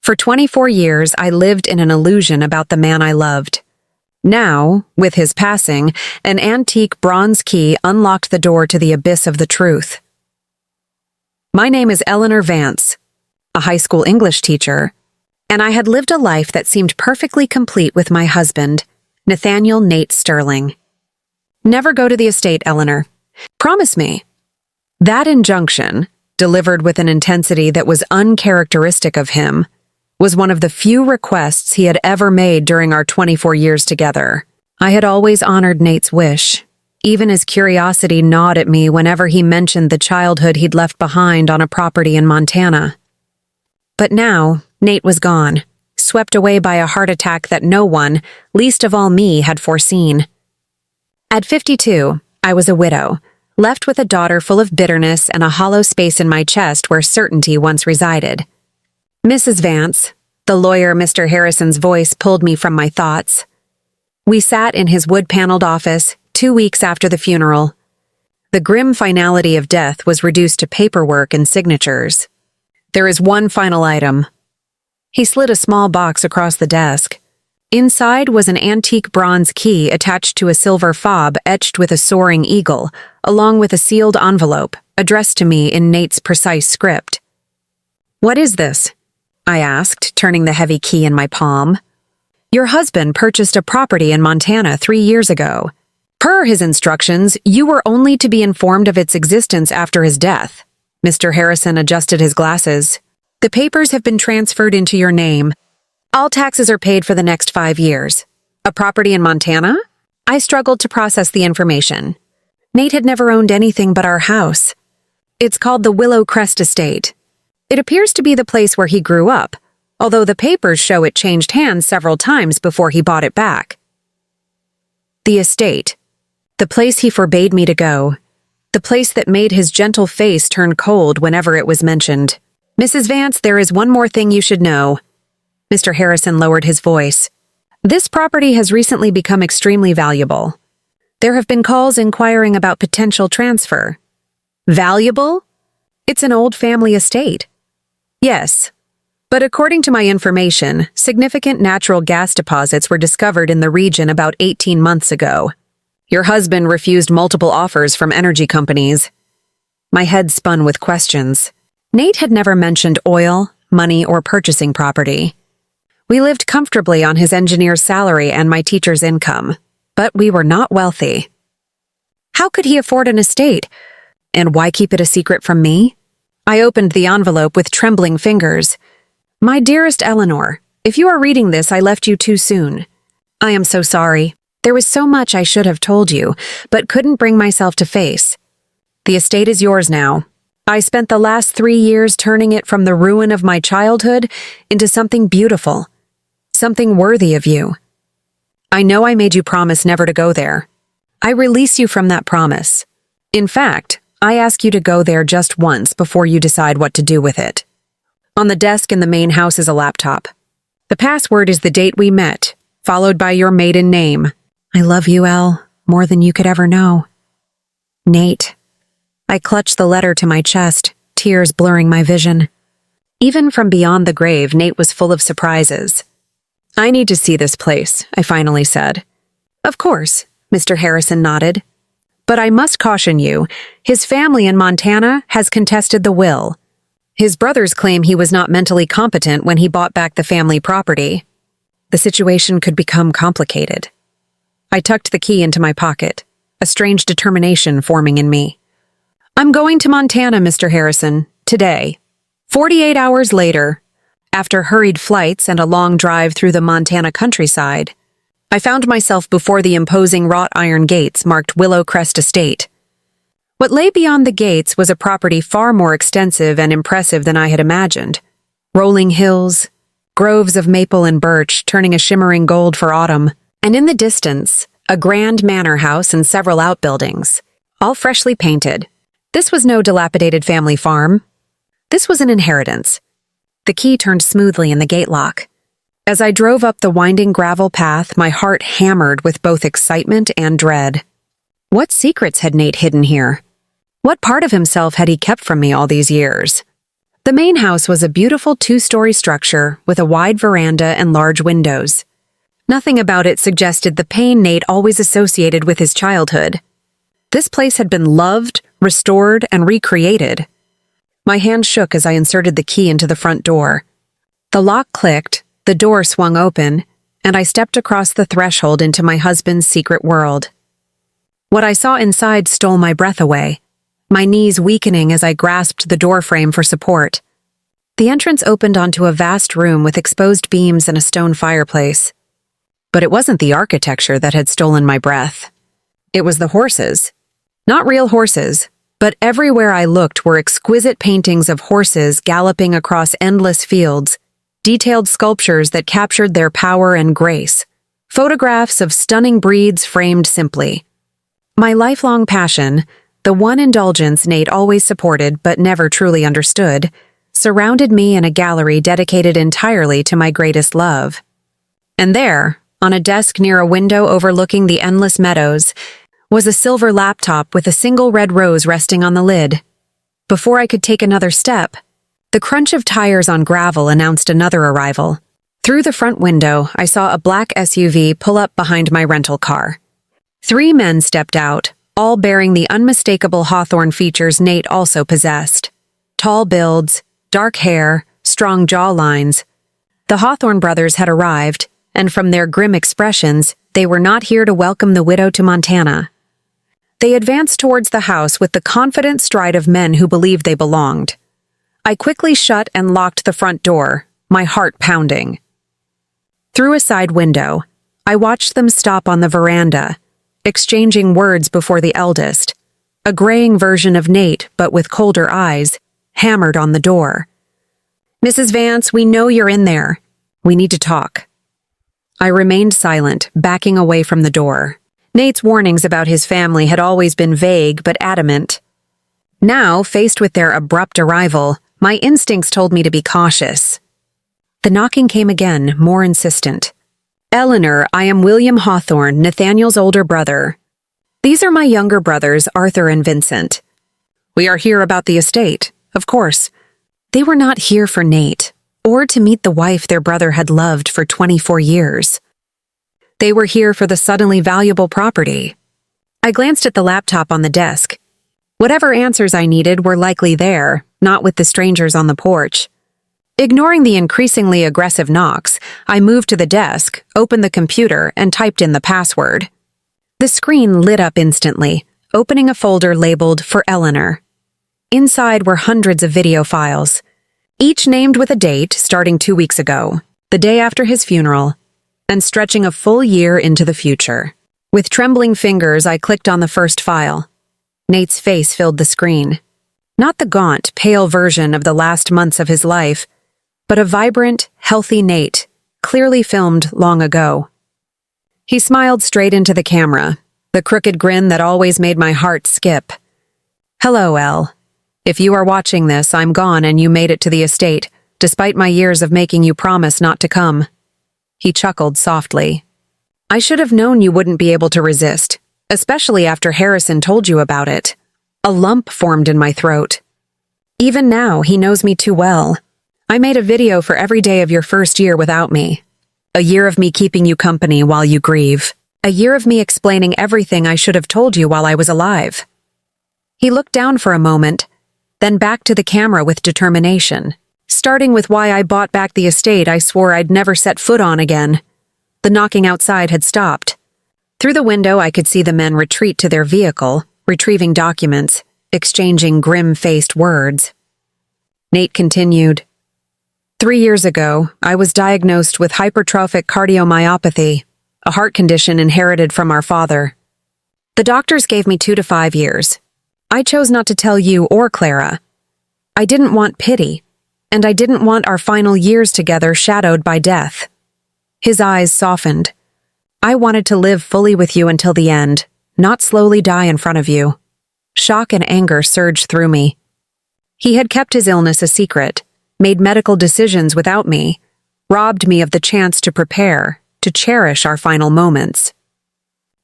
For 24 years, I lived in an illusion about the man I loved. Now, with his passing, an antique bronze key unlocked the door to the abyss of the truth. My name is Eleanor Vance, a high school English teacher, and I had lived a life that seemed perfectly complete with my husband, Nathaniel Nate Sterling. Never go to the estate, Eleanor. Promise me. That injunction, delivered with an intensity that was uncharacteristic of him, was one of the few requests he had ever made during our 24 years together. I had always honored Nate's wish, even as curiosity gnawed at me whenever he mentioned the childhood he'd left behind on a property in Montana. But now, Nate was gone, swept away by a heart attack that no one, least of all me, had foreseen. At 52, I was a widow, left with a daughter full of bitterness and a hollow space in my chest where certainty once resided. Mrs. Vance, the lawyer Mr. Harrison's voice pulled me from my thoughts. We sat in his wood-paneled office 2 weeks after the funeral. The grim finality of death was reduced to paperwork and signatures. There is one final item. He slid a small box across the desk. Inside was an antique bronze key attached to a silver fob etched with a soaring eagle, along with a sealed envelope addressed to me in Nate's precise script. "What is this?" I asked, turning the heavy key in my palm. "Your husband purchased a property in Montana 3 years ago. Per his instructions, you were only to be informed of its existence after his death." Mr. Harrison adjusted his glasses. "The papers have been transferred into your name. All taxes are paid for the next 5 years. A property in Montana?" I struggled to process the information. Nate had never owned anything but our house. "It's called the Willow Crest Estate. It appears to be the place where he grew up, although the papers show it changed hands several times before he bought it back." The estate. The place he forbade me to go. The place that made his gentle face turn cold whenever it was mentioned. "Mrs. Vance, there is one more thing you should know." Mr. Harrison lowered his voice. "This property has recently become extremely valuable. There have been calls inquiring about potential transfer." "Valuable? It's an old family estate." "Yes, but according to my information, significant natural gas deposits were discovered in the region about 18 months ago. Your husband refused multiple offers from energy companies." My head spun with questions. Nate had never mentioned oil, money, or purchasing property. We lived comfortably on his engineer's salary and my teacher's income, but we were not wealthy. How could he afford an estate? And why keep it a secret from me? I opened the envelope with trembling fingers. "My dearest Eleanor, if you are reading this, I left you too soon. I am so sorry. There was so much I should have told you, but couldn't bring myself to face. The estate is yours now. I spent the last 3 years turning it from the ruin of my childhood into something beautiful, something worthy of you. I know I made you promise never to go there. I release you from that promise. In fact, I ask you to go there just once before you decide what to do with it. On the desk in the main house is a laptop. The password is the date we met, followed by your maiden name. I love you, Elle, more than you could ever know. Nate." I clutched the letter to my chest, tears blurring my vision. Even from beyond the grave, Nate was full of surprises. "I need to see this place," I finally said. "Of course," Mr. Harrison nodded. "But I must caution you, his family in Montana has contested the will. His brothers claim he was not mentally competent when he bought back the family property. The situation could become complicated." I tucked the key into my pocket, a strange determination forming in me. "I'm going to Montana, Mr. Harrison, today." 48 hours later, after hurried flights and a long drive through the Montana countryside, I found myself before the imposing wrought iron gates marked Willow Crest Estate. What lay beyond the gates was a property far more extensive and impressive than I had imagined. Rolling hills, groves of maple and birch turning a shimmering gold for autumn, and in the distance, a grand manor house and several outbuildings, all freshly painted. This was no dilapidated family farm. This was an inheritance. The key turned smoothly in the gate lock. As I drove up the winding gravel path, my heart hammered with both excitement and dread. What secrets had Nate hidden here? What part of himself had he kept from me all these years? The main house was a beautiful two-story structure with a wide veranda and large windows. Nothing about it suggested the pain Nate always associated with his childhood. This place had been loved, restored, and recreated. My hand shook as I inserted the key into the front door. The lock clicked, the door swung open, and I stepped across the threshold into my husband's secret world. What I saw inside stole my breath away, my knees weakening as I grasped the doorframe for support. The entrance opened onto a vast room with exposed beams and a stone fireplace. But it wasn't the architecture that had stolen my breath. It was the horses. Not real horses, but everywhere I looked were exquisite paintings of horses galloping across endless fields, detailed sculptures that captured their power and grace, photographs of stunning breeds framed simply. My lifelong passion, the one indulgence Nate always supported but never truly understood, surrounded me in a gallery dedicated entirely to my greatest love. And there, on a desk near a window overlooking the endless meadows, was a silver laptop with a single red rose resting on the lid. Before I could take another step, the crunch of tires on gravel announced another arrival. Through the front window, I saw a black SUV pull up behind my rental car. 3 men stepped out, all bearing the unmistakable Hawthorne features Nate also possessed. Tall builds, dark hair, strong jawlines. The Hawthorne brothers had arrived, and from their grim expressions, they were not here to welcome the widow to Montana. They advanced towards the house with the confident stride of men who believed they belonged. I quickly shut and locked the front door, my heart pounding. Through a side window, I watched them stop on the veranda, exchanging words before the eldest, a graying version of Nate but with colder eyes, hammered on the door. "Mrs. Vance, we know you're in there. We need to talk." I remained silent, backing away from the door. Nate's warnings about his family had always been vague but adamant. Now, faced with their abrupt arrival, my instincts told me to be cautious. The knocking came again, more insistent. "Eleanor, I am William Hawthorne, Nathaniel's older brother. These are my younger brothers, Arthur and Vincent. We are here about the estate, of course." They were not here for Nate, or to meet the wife their brother had loved for 24 years. They were here for the suddenly valuable property. I glanced at the laptop on the desk. Whatever answers I needed were likely there, not with the strangers on the porch. Ignoring the increasingly aggressive knocks, I moved to the desk, opened the computer, and typed in the password. The screen lit up instantly, opening a folder labeled "For Eleanor." Inside were hundreds of video files, each named with a date starting 2 weeks ago, the day after his funeral, and stretching a full year into the future. With trembling fingers, I clicked on the first file. Nate's face filled the screen. Not the gaunt, pale version of the last months of his life, but a vibrant, healthy Nate, clearly filmed long ago. He smiled straight into the camera, the crooked grin that always made my heart skip. "Hello, Elle. If you are watching this, I'm gone and you made it to the estate, despite my years of making you promise not to come." He chuckled softly. "I should have known you wouldn't be able to resist, especially after Harrison told you about it." A lump formed in my throat. "Even now, he knows me too well. I made a video for every day of your first year without me. A year of me keeping you company while you grieve. A year of me explaining everything I should have told you while I was alive." He looked down for a moment, then back to the camera with determination. "Starting with why I bought back the estate I swore I'd never set foot on again." The knocking outside had stopped. Through the window I could see the men retreat to their vehicle, retrieving documents, exchanging grim-faced words. Nate continued. 3 years ago, I was diagnosed with hypertrophic cardiomyopathy, a heart condition inherited from our father. The doctors gave me 2 to 5 years. I chose not to tell you or Clara. I didn't want pity, and I didn't want our final years together shadowed by death. His eyes softened. I wanted to live fully with you until the end, not slowly die in front of you. Shock and anger surged through me. He had kept his illness a secret, made medical decisions without me, robbed me of the chance to prepare, to cherish our final moments.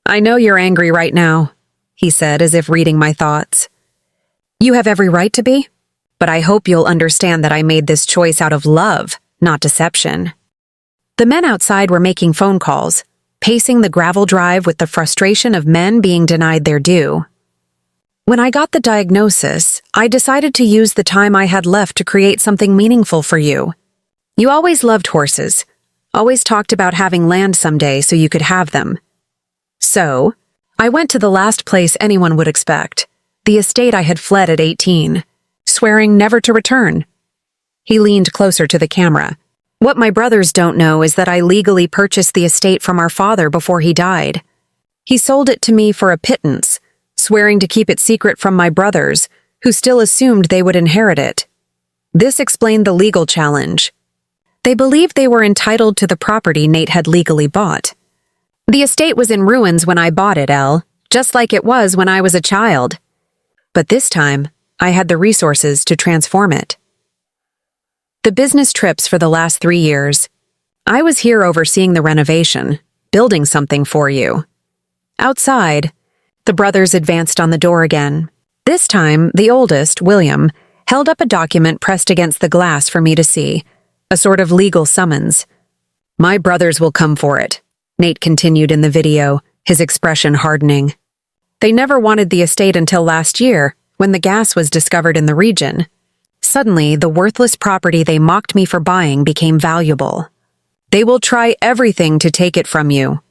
"I know you're angry right now," he said as if reading my thoughts. "You have every right to be. but I hope you'll understand that I made this choice out of love, not deception." The men outside were making phone calls, pacing the gravel drive with the frustration of men being denied their due. When I got the diagnosis, I decided to use the time I had left to create something meaningful for you. You always loved horses, always talked about having land someday so you could have them. So, I went to the last place anyone would expect, the estate I had fled at 18, swearing never to return. He leaned closer to the camera. "What my brothers don't know is that I legally purchased the estate from our father before he died. He sold it to me for a pittance, swearing to keep it secret from my brothers, who still assumed they would inherit it. This explained the legal challenge. They believed they were entitled to the property Nate had legally bought. The estate was in ruins when I bought it, Elle, just like it was when I was a child. But this time, I had the resources to transform it. The business trips for the last 3 years. I was here overseeing the renovation, building something for you." Outside, the brothers advanced on the door again. This time, the oldest, William, held up a document pressed against the glass for me to see, a sort of legal summons. "My brothers will come for it," Nate continued in the video, his expression hardening. "They never wanted the estate until last year, when the gas was discovered in the region. Suddenly, the worthless property they mocked me for buying became valuable. They will try everything to take it from you."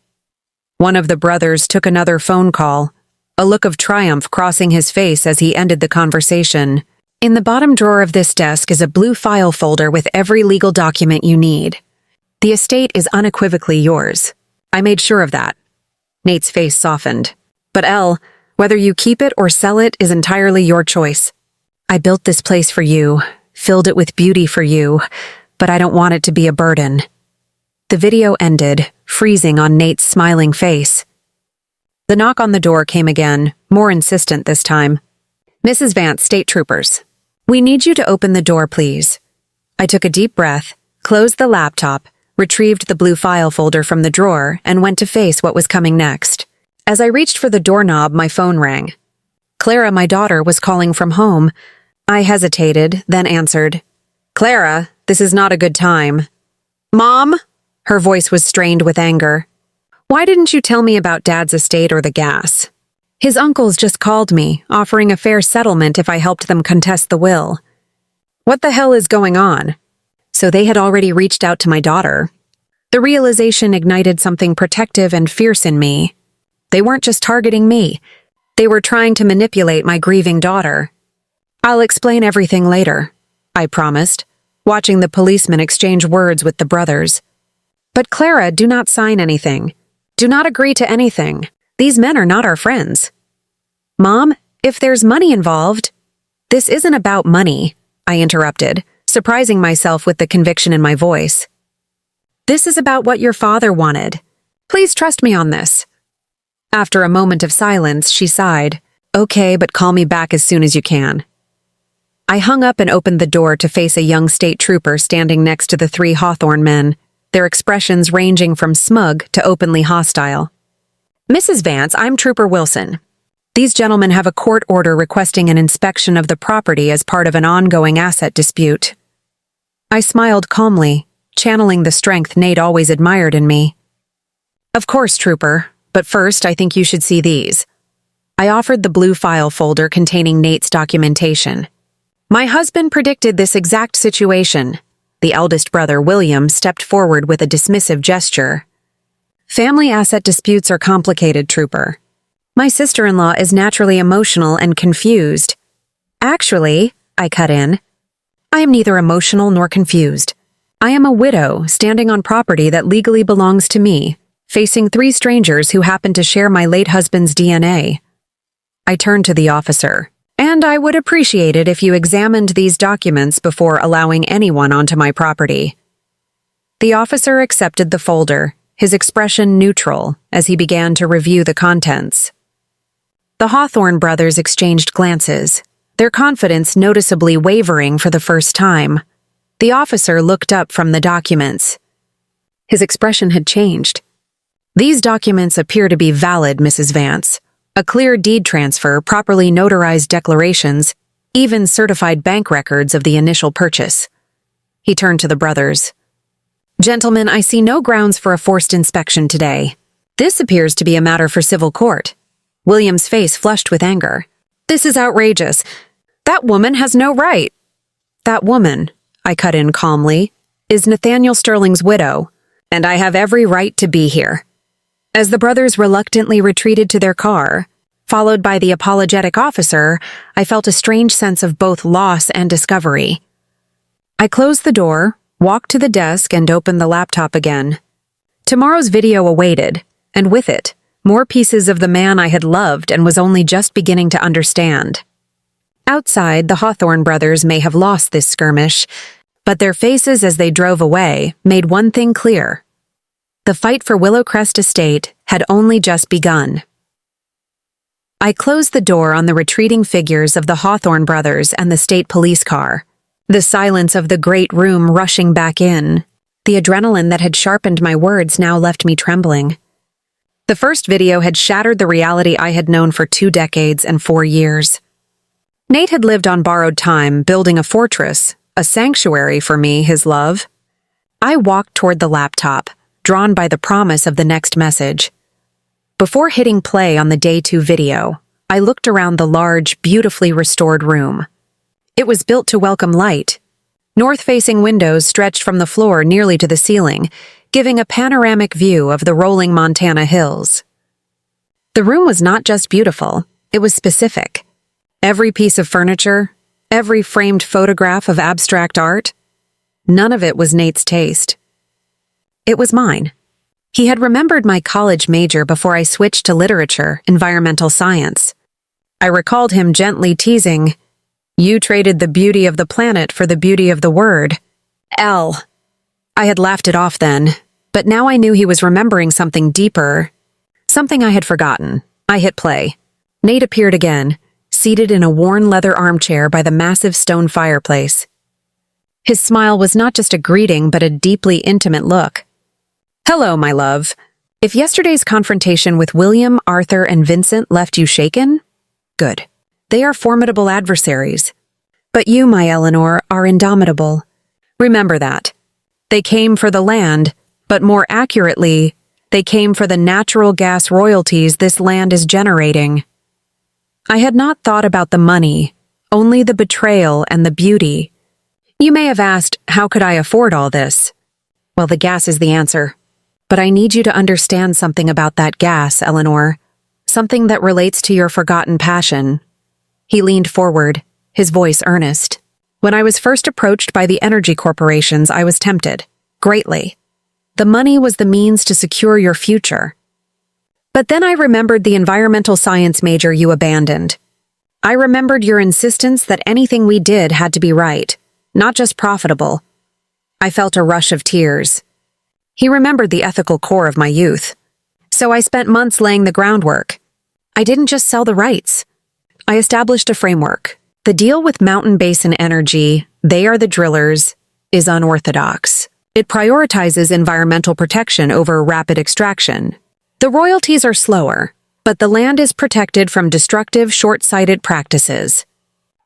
One of the brothers took another phone call, a look of triumph crossing his face as he ended the conversation. "In the bottom drawer of this desk is a blue file folder with every legal document you need. The estate is unequivocally yours. I made sure of that." Nate's face softened. "But Elle, whether you keep it or sell it is entirely your choice. I built this place for you, filled it with beauty for you, but I don't want it to be a burden." The video ended, freezing on Nate's smiling face. The knock on the door came again, more insistent this time. "Mrs. Vance, State Troopers. We need you to open the door, please." I took a deep breath, closed the laptop, retrieved the blue file folder from the drawer, and went to face what was coming next. As I reached for the doorknob, my phone rang. Clara, my daughter, was calling from home. I hesitated, then answered. "Clara, this is not a good time." "Mom?" Her voice was strained with anger. "Why didn't you tell me about Dad's estate or the gas? His uncles just called me, offering a fair settlement if I helped them contest the will. What the hell is going on?" So they had already reached out to my daughter. The realization ignited something protective and fierce in me. They weren't just targeting me. They were trying to manipulate my grieving daughter. "I'll explain everything later," I promised, watching the policeman exchange words with the brothers. "But Clara, do not sign anything. Do not agree to anything. These men are not our friends." "Mom, if there's money involved—" "This isn't about money," I interrupted, surprising myself with the conviction in my voice. "This is about what your father wanted. Please trust me on this." After a moment of silence, she sighed. "Okay, but call me back as soon as you can." I hung up and opened the door to face a young state trooper standing next to the 3 Hawthorne men, their expressions ranging from smug to openly hostile. "Mrs. Vance, I'm Trooper Wilson. These gentlemen have a court order requesting an inspection of the property as part of an ongoing asset dispute." I smiled calmly, channeling the strength Nate always admired in me. "Of course, Trooper, but first I think you should see these." I offered the blue file folder containing Nate's documentation. "My husband predicted this exact situation." The eldest brother, William, stepped forward with a dismissive gesture. "Family asset disputes are complicated, Trooper. My sister-in-law is naturally emotional and confused." "Actually," I cut in, "I am neither emotional nor confused. I am a widow standing on property that legally belongs to me, facing 3 strangers who happen to share my late husband's DNA." I turned to the officer. "And I would appreciate it if you examined these documents before allowing anyone onto my property." The officer accepted the folder, his expression neutral, as he began to review the contents. The Hawthorne brothers exchanged glances, their confidence noticeably wavering for the first time. The officer looked up from the documents. His expression had changed. "These documents appear to be valid, Mrs. Vance. A clear deed transfer, properly notarized declarations, even certified bank records of the initial purchase. He turned to the brothers. "Gentlemen, I see no grounds for a forced inspection today. This appears to be a matter for civil court." William's face flushed with anger. "This is outrageous. That woman has no right." "That woman," I cut in calmly, "is Nathaniel Sterling's widow, and I have every right to be here." As the brothers reluctantly retreated to their car, followed by the apologetic officer, I felt a strange sense of both loss and discovery. I closed the door, walked to the desk, and opened the laptop again. Tomorrow's video awaited, and with it, more pieces of the man I had loved and was only just beginning to understand. Outside, the Hawthorne brothers may have lost this skirmish, but their faces as they drove away made one thing clear. The fight for Willowcrest Estate had only just begun. I closed the door on the retreating figures of the Hawthorne brothers and the state police car. The silence of the great room rushing back in. The adrenaline that had sharpened my words now left me trembling. The first video had shattered the reality I had known for 2 decades and 4 years. Nate had lived on borrowed time, building a fortress, a sanctuary for me, his love. I walked toward the laptop, drawn by the promise of the next message. Before hitting play on the day 2 video, I looked around the large, beautifully restored room. It was built to welcome light. North-facing windows stretched from the floor nearly to the ceiling, giving a panoramic view of the rolling Montana hills. The room was not just beautiful, it was specific. Every piece of furniture, every framed photograph of abstract art, none of it was Nate's taste. It was mine. He had remembered my college major before I switched to literature, environmental science. I recalled him gently teasing, "You traded the beauty of the planet for the beauty of the word. L." I had laughed it off then, but now I knew he was remembering something deeper, something I had forgotten. I hit play. Nate appeared again, seated in a worn leather armchair by the massive stone fireplace. His smile was not just a greeting, but a deeply intimate look. "Hello, my love. If yesterday's confrontation with William, Arthur, and Vincent left you shaken, good. They are formidable adversaries. But you, my Eleanor, are indomitable. Remember that. They came for the land, but more accurately, they came for the natural gas royalties this land is generating." I had not thought about the money, only the betrayal and the beauty. You may have asked, how could I afford all this? Well, the gas is the answer. But I need you to understand something about that gas, Eleanor. Something that relates to your forgotten passion. He leaned forward, his voice earnest. When I was first approached by the energy corporations, I was tempted, greatly. The money was the means to secure your future. But then I remembered the environmental science major you abandoned. I remembered your insistence that anything we did had to be right, not just profitable. I felt a rush of tears. He remembered the ethical core of my youth. So I spent months laying the groundwork. I didn't just sell the rights. I established a framework. The deal with Mountain Basin Energy, they are the drillers, is unorthodox. It prioritizes environmental protection over rapid extraction. The royalties are slower, but the land is protected from destructive, short-sighted practices.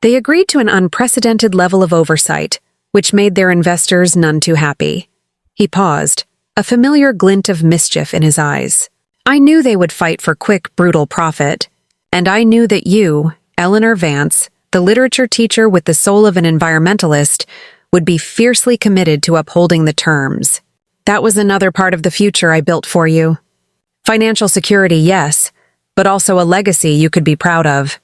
They agreed to an unprecedented level of oversight, which made their investors none too happy. He paused, a familiar glint of mischief in his eyes. I knew they would fight for quick, brutal profit, and I knew that you, Eleanor Vance, the literature teacher with the soul of an environmentalist, would be fiercely committed to upholding the terms. That was another part of the future I built for you. Financial security, yes, but also a legacy you could be proud of.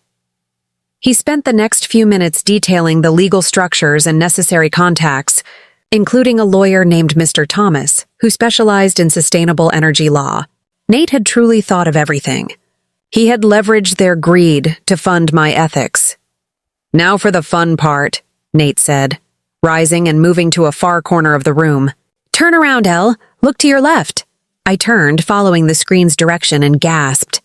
He spent the next few minutes detailing the legal structures and necessary contacts, including a lawyer named Mr. Thomas, who specialized in sustainable energy law. Nate had truly thought of everything. He had leveraged their greed to fund my ethics. Now for the fun part, Nate said, rising and moving to a far corner of the room. Turn around, Elle. Look to your left. I turned, following the screen's direction, and gasped.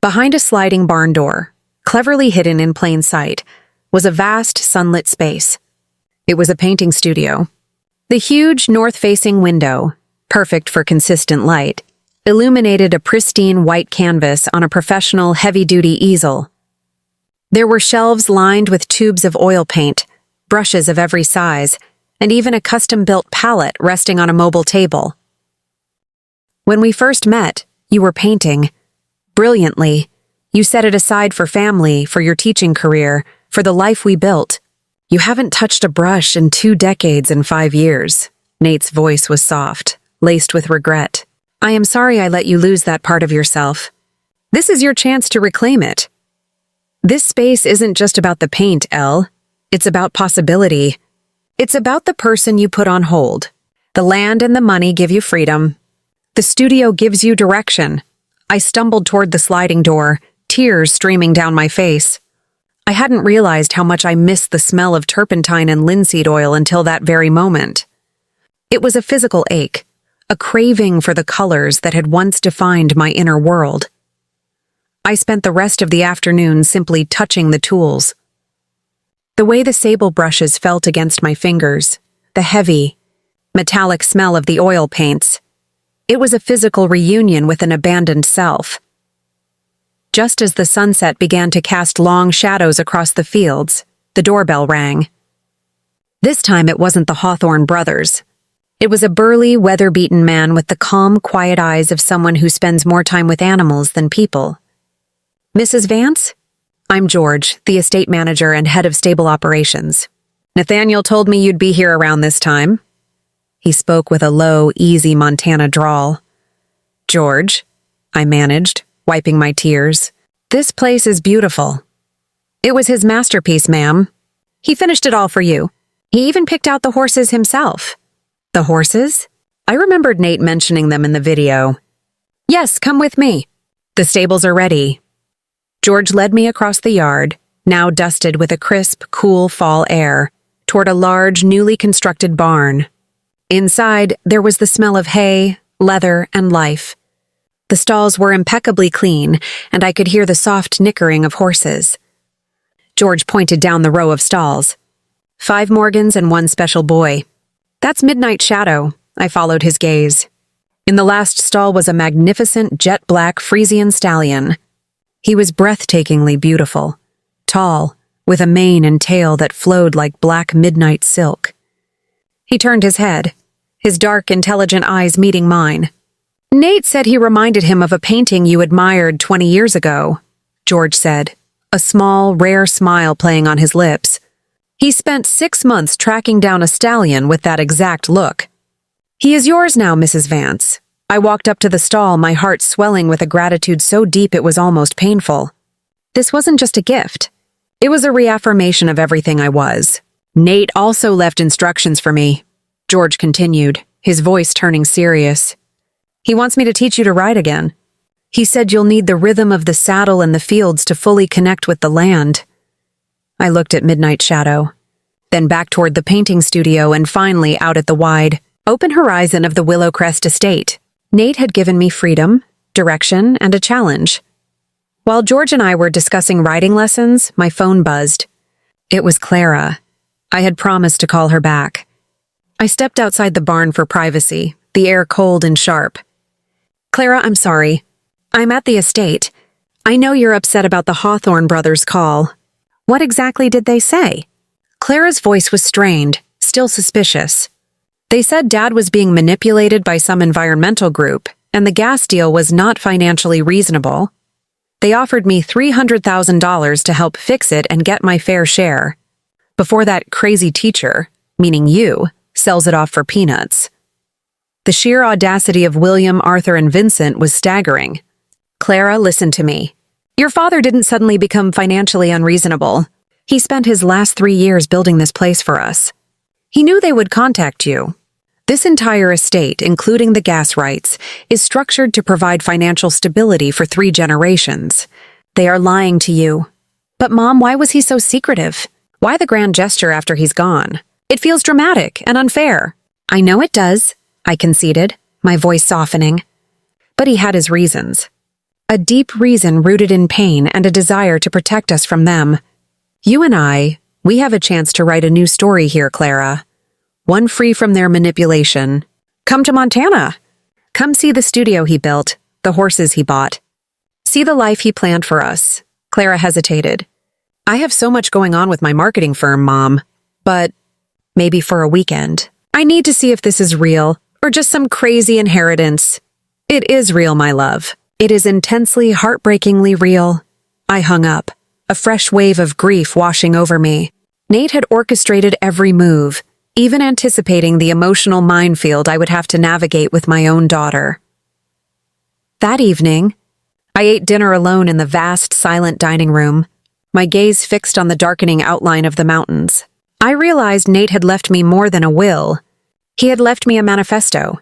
Behind a sliding barn door, cleverly hidden in plain sight, was a vast, sunlit space. It was a painting studio. The huge, north-facing window, perfect for consistent light, illuminated a pristine white canvas on a professional, heavy-duty easel. There were shelves lined with tubes of oil paint, brushes of every size, and even a custom-built palette resting on a mobile table. When we first met, you were painting. Brilliantly. You set it aside for family, for your teaching career, for the life we built. You haven't touched a brush in 2 decades and 5 years. Nate's voice was soft, laced with regret. I am sorry I let you lose that part of yourself. This is your chance to reclaim it. This space isn't just about the paint, Elle. It's about possibility. It's about the person you put on hold. The land and the money give you freedom. The studio gives you direction. I stumbled toward the sliding door, tears streaming down my face. I hadn't realized how much I missed the smell of turpentine and linseed oil until that very moment. It was a physical ache, a craving for the colors that had once defined my inner world. I spent the rest of the afternoon simply touching the tools. The way the sable brushes felt against my fingers, the heavy, metallic smell of the oil paints. It was a physical reunion with an abandoned self. Just as the sunset began to cast long shadows across the fields, the doorbell rang. This time it wasn't the Hawthorne brothers. It was a burly, weather-beaten man with the calm, quiet eyes of someone who spends more time with animals than people. Mrs. Vance? I'm George, the estate manager and head of stable operations. Nathaniel told me you'd be here around this time. He spoke with a low, easy Montana drawl. George, I managed, wiping my tears. This place is beautiful. It was his masterpiece, ma'am. He finished it all for you. He even picked out the horses himself. The horses? I remembered Nate mentioning them in the video. Yes, come with me. The stables are ready. George led me across the yard, now dusted with a crisp, cool fall air, toward a large, newly constructed barn. Inside, there was the smell of hay, leather, and life. The stalls were impeccably clean, and I could hear the soft nickering of horses. George pointed down the row of stalls. 5 Morgans and 1 special boy. That's Midnight Shadow. I followed his gaze. In the last stall was a magnificent jet-black Frisian stallion. He was breathtakingly beautiful, tall, with a mane and tail that flowed like black midnight silk. He turned his head, his dark, intelligent eyes meeting mine. Nate said he reminded him of a painting you admired 20 years ago, George said, a small, rare smile playing on his lips. He spent 6 months tracking down a stallion with that exact look. He is yours now, Mrs. Vance. I walked up to the stall, my heart swelling with a gratitude so deep it was almost painful. This wasn't just a gift. It was a reaffirmation of everything I was. Nate also left instructions for me, George continued, his voice turning serious. He wants me to teach you to ride again. He said you'll need the rhythm of the saddle and the fields to fully connect with the land. I looked at Midnight Shadow, then back toward the painting studio and finally out at the wide, open horizon of the Willowcrest estate. Nate had given me freedom, direction, and a challenge. While George and I were discussing riding lessons, my phone buzzed. It was Clara. I had promised to call her back. I stepped outside the barn for privacy, the air cold and sharp. Clara, I'm sorry. I'm at the estate. I know you're upset about the Hawthorne brothers' call. What exactly did they say? Clara's voice was strained, still suspicious. They said Dad was being manipulated by some environmental group, and the gas deal was not financially reasonable. They offered me $300,000 to help fix it and get my fair share, before that crazy teacher, meaning you, sells it off for peanuts. The sheer audacity of William, Arthur, and Vincent was staggering. Clara, listen to me. Your father didn't suddenly become financially unreasonable. He spent his last 3 years building this place for us. He knew they would contact you. This entire estate, including the gas rights, is structured to provide financial stability for 3 generations. They are lying to you. But Mom, why was he so secretive? Why the grand gesture after he's gone? It feels dramatic and unfair. I know it does, I conceded, my voice softening. But he had his reasons. A deep reason rooted in pain and a desire to protect us from them. You and we have a chance to write a new story here, Clara. One free from their manipulation. Come to Montana. Come see the studio he built, the horses he bought. See the life he planned for us. Clara hesitated. I have so much going on with my marketing firm, Mom. But maybe for a weekend. I need to see if this is real or just some crazy inheritance. It is real, my love. It is intensely, heartbreakingly real. I hung up, a fresh wave of grief washing over me. Nate had orchestrated every move, even anticipating the emotional minefield I would have to navigate with my own daughter. That evening, I ate dinner alone in the vast, silent dining room, my gaze fixed on the darkening outline of the mountains. I realized Nate had left me more than a will. He had left me a manifesto,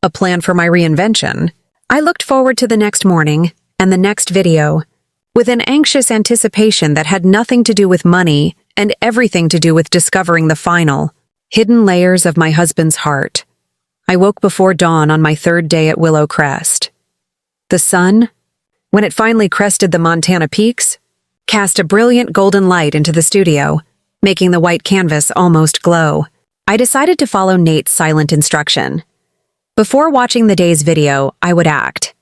a plan for my reinvention. I looked forward to the next morning and the next video with an anxious anticipation that had nothing to do with money and everything to do with discovering the final, hidden layers of my husband's heart. I woke before dawn on my third day at Willow Crest. The sun, when it finally crested the Montana peaks, cast a brilliant golden light into the studio, making the white canvas almost glow. I decided to follow Nate's silent instruction. Before watching the day's video, I would act.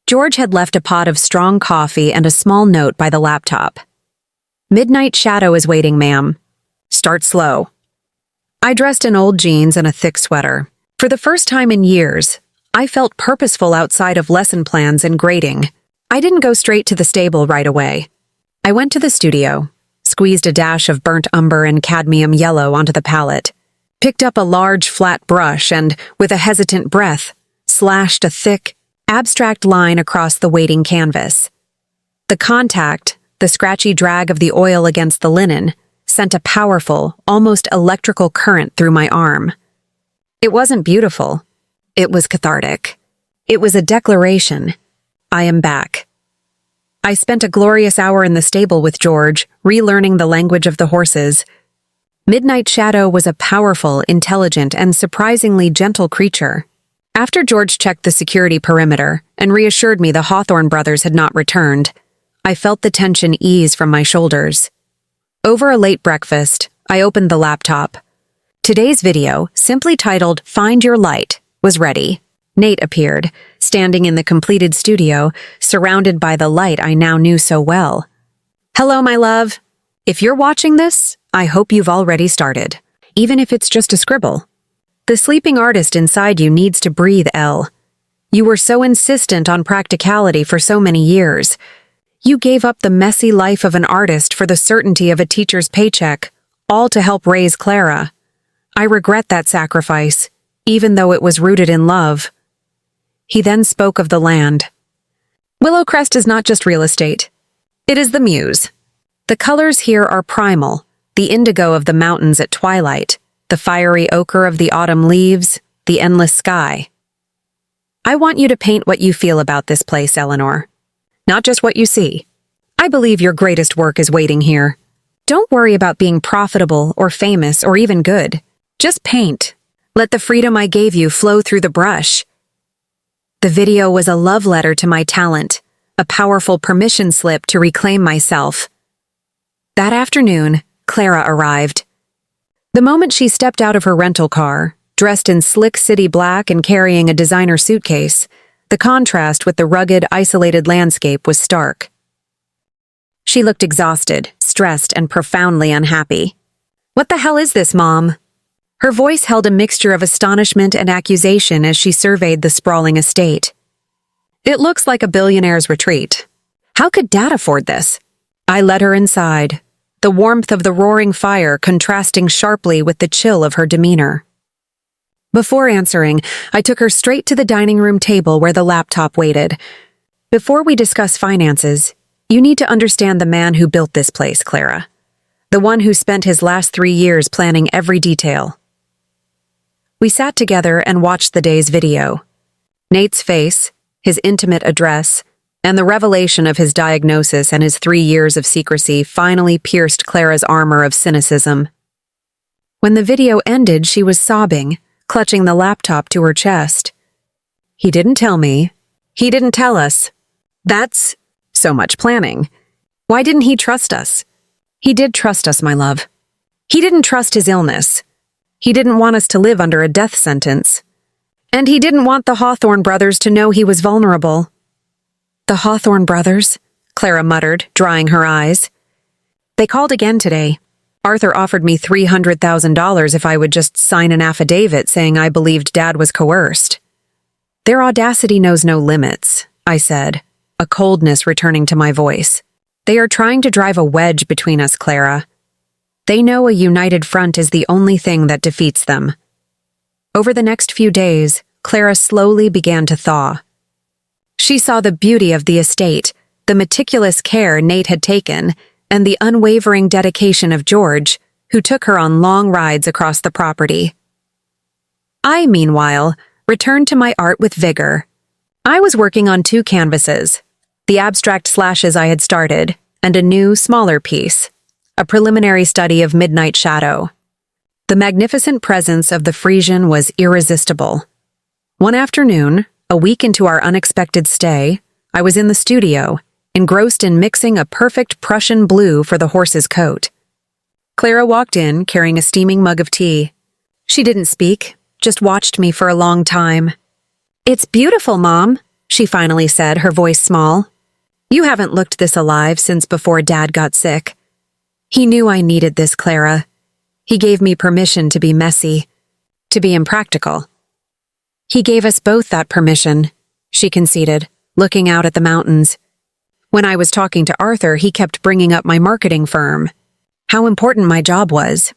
George had left a pot of strong coffee and a small note by the laptop. "Midnight shadow is waiting, ma'am. Start slow." I dressed in old jeans and a thick sweater. For the first time in years, I felt purposeful outside of lesson plans and grading. I didn't go straight to the stable right away. I went to the studio, squeezed a dash of burnt umber and cadmium yellow onto the palette, picked up a large flat brush and, with a hesitant breath, slashed a thick, abstract line across the waiting canvas. The contact, the scratchy drag of the oil against the linen, sent a powerful, almost electrical current through my arm. It wasn't beautiful. It was cathartic. It was a declaration. I am back. I spent a glorious hour in the stable with George, relearning the language of the horses. Midnight Shadow was a powerful, intelligent, and surprisingly gentle creature. After George checked the security perimeter and reassured me the Hawthorne brothers had not returned, I felt the tension ease from my shoulders. Over a late breakfast, I opened the laptop. Today's video, simply titled "Find Your Light," was ready. Nate appeared, standing in the completed studio, surrounded by the light I now knew so well. "Hello, my love. If you're watching this, I hope you've already started, even if it's just a scribble. The sleeping artist inside you needs to breathe, Elle. You were so insistent on practicality for so many years. You gave up the messy life of an artist for the certainty of a teacher's paycheck, all to help raise Clara. I regret that sacrifice, even though it was rooted in love." He then spoke of the land. "Willow Crest is not just real estate. It is the muse. The colors here are primal, the indigo of the mountains at twilight, the fiery ochre of the autumn leaves, the endless sky. I want you to paint what you feel about this place, Eleanor. Not just what you see. I believe your greatest work is waiting here. Don't worry about being profitable or famous or even good. Just paint. Let the freedom I gave you flow through the brush." The video was a love letter to my talent, a powerful permission slip to reclaim myself. That afternoon, Clara arrived. The moment she stepped out of her rental car, dressed in slick city black and carrying a designer suitcase, the contrast with the rugged, isolated landscape was stark. She looked exhausted, stressed, and profoundly unhappy. "What the hell is this, Mom?" Her voice held a mixture of astonishment and accusation as she surveyed the sprawling estate. "It looks like a billionaire's retreat. How could Dad afford this?" I led her inside, the warmth of the roaring fire contrasting sharply with the chill of her demeanor. Before answering, I took her straight to the dining room table where the laptop waited. "Before we discuss finances, you need to understand the man who built this place, Clara. The one who spent his last 3 years planning every detail." We sat together and watched the day's video. Nate's face, his intimate address, and the revelation of his diagnosis and his 3 years of secrecy finally pierced Clara's armor of cynicism. When the video ended, she was sobbing, clutching the laptop to her chest. "He didn't tell me. He didn't tell us. That's so much planning. Why didn't he trust us?" "He did trust us, my love. He didn't trust his illness. He didn't want us to live under a death sentence. And he didn't want the Hawthorne brothers to know he was vulnerable." "The Hawthorne brothers?" Clara muttered, drying her eyes. They called again today. Arthur offered me $300,000 if I would just sign an affidavit saying I believed Dad was coerced. Their audacity knows no limits, I said, a coldness returning to my voice. They are trying to drive a wedge between us, Clara. They know a united front is the only thing that defeats them. Over the next few days, Clara slowly began to thaw. She saw the beauty of the estate, the meticulous care Nate had taken, and the unwavering dedication of George, who took her on long rides across the property. I, meanwhile, returned to my art with vigor. I was working on 2 canvases, the abstract slashes I had started, and a new, smaller piece, a preliminary study of midnight shadow. The magnificent presence of the Frisian was irresistible. One afternoon, a week into our unexpected stay, I was in the studio, engrossed in mixing a perfect Prussian blue for the horse's coat. Clara walked in, carrying a steaming mug of tea. She didn't speak, just watched me for a long time. "It's beautiful, Mom," she finally said, her voice small. "You haven't looked this alive since before Dad got sick." He knew I needed this, Clara. He gave me permission to be messy, to be impractical. He gave us both that permission, she conceded, looking out at the mountains. When I was talking to Arthur, he kept bringing up my marketing firm, how important my job was.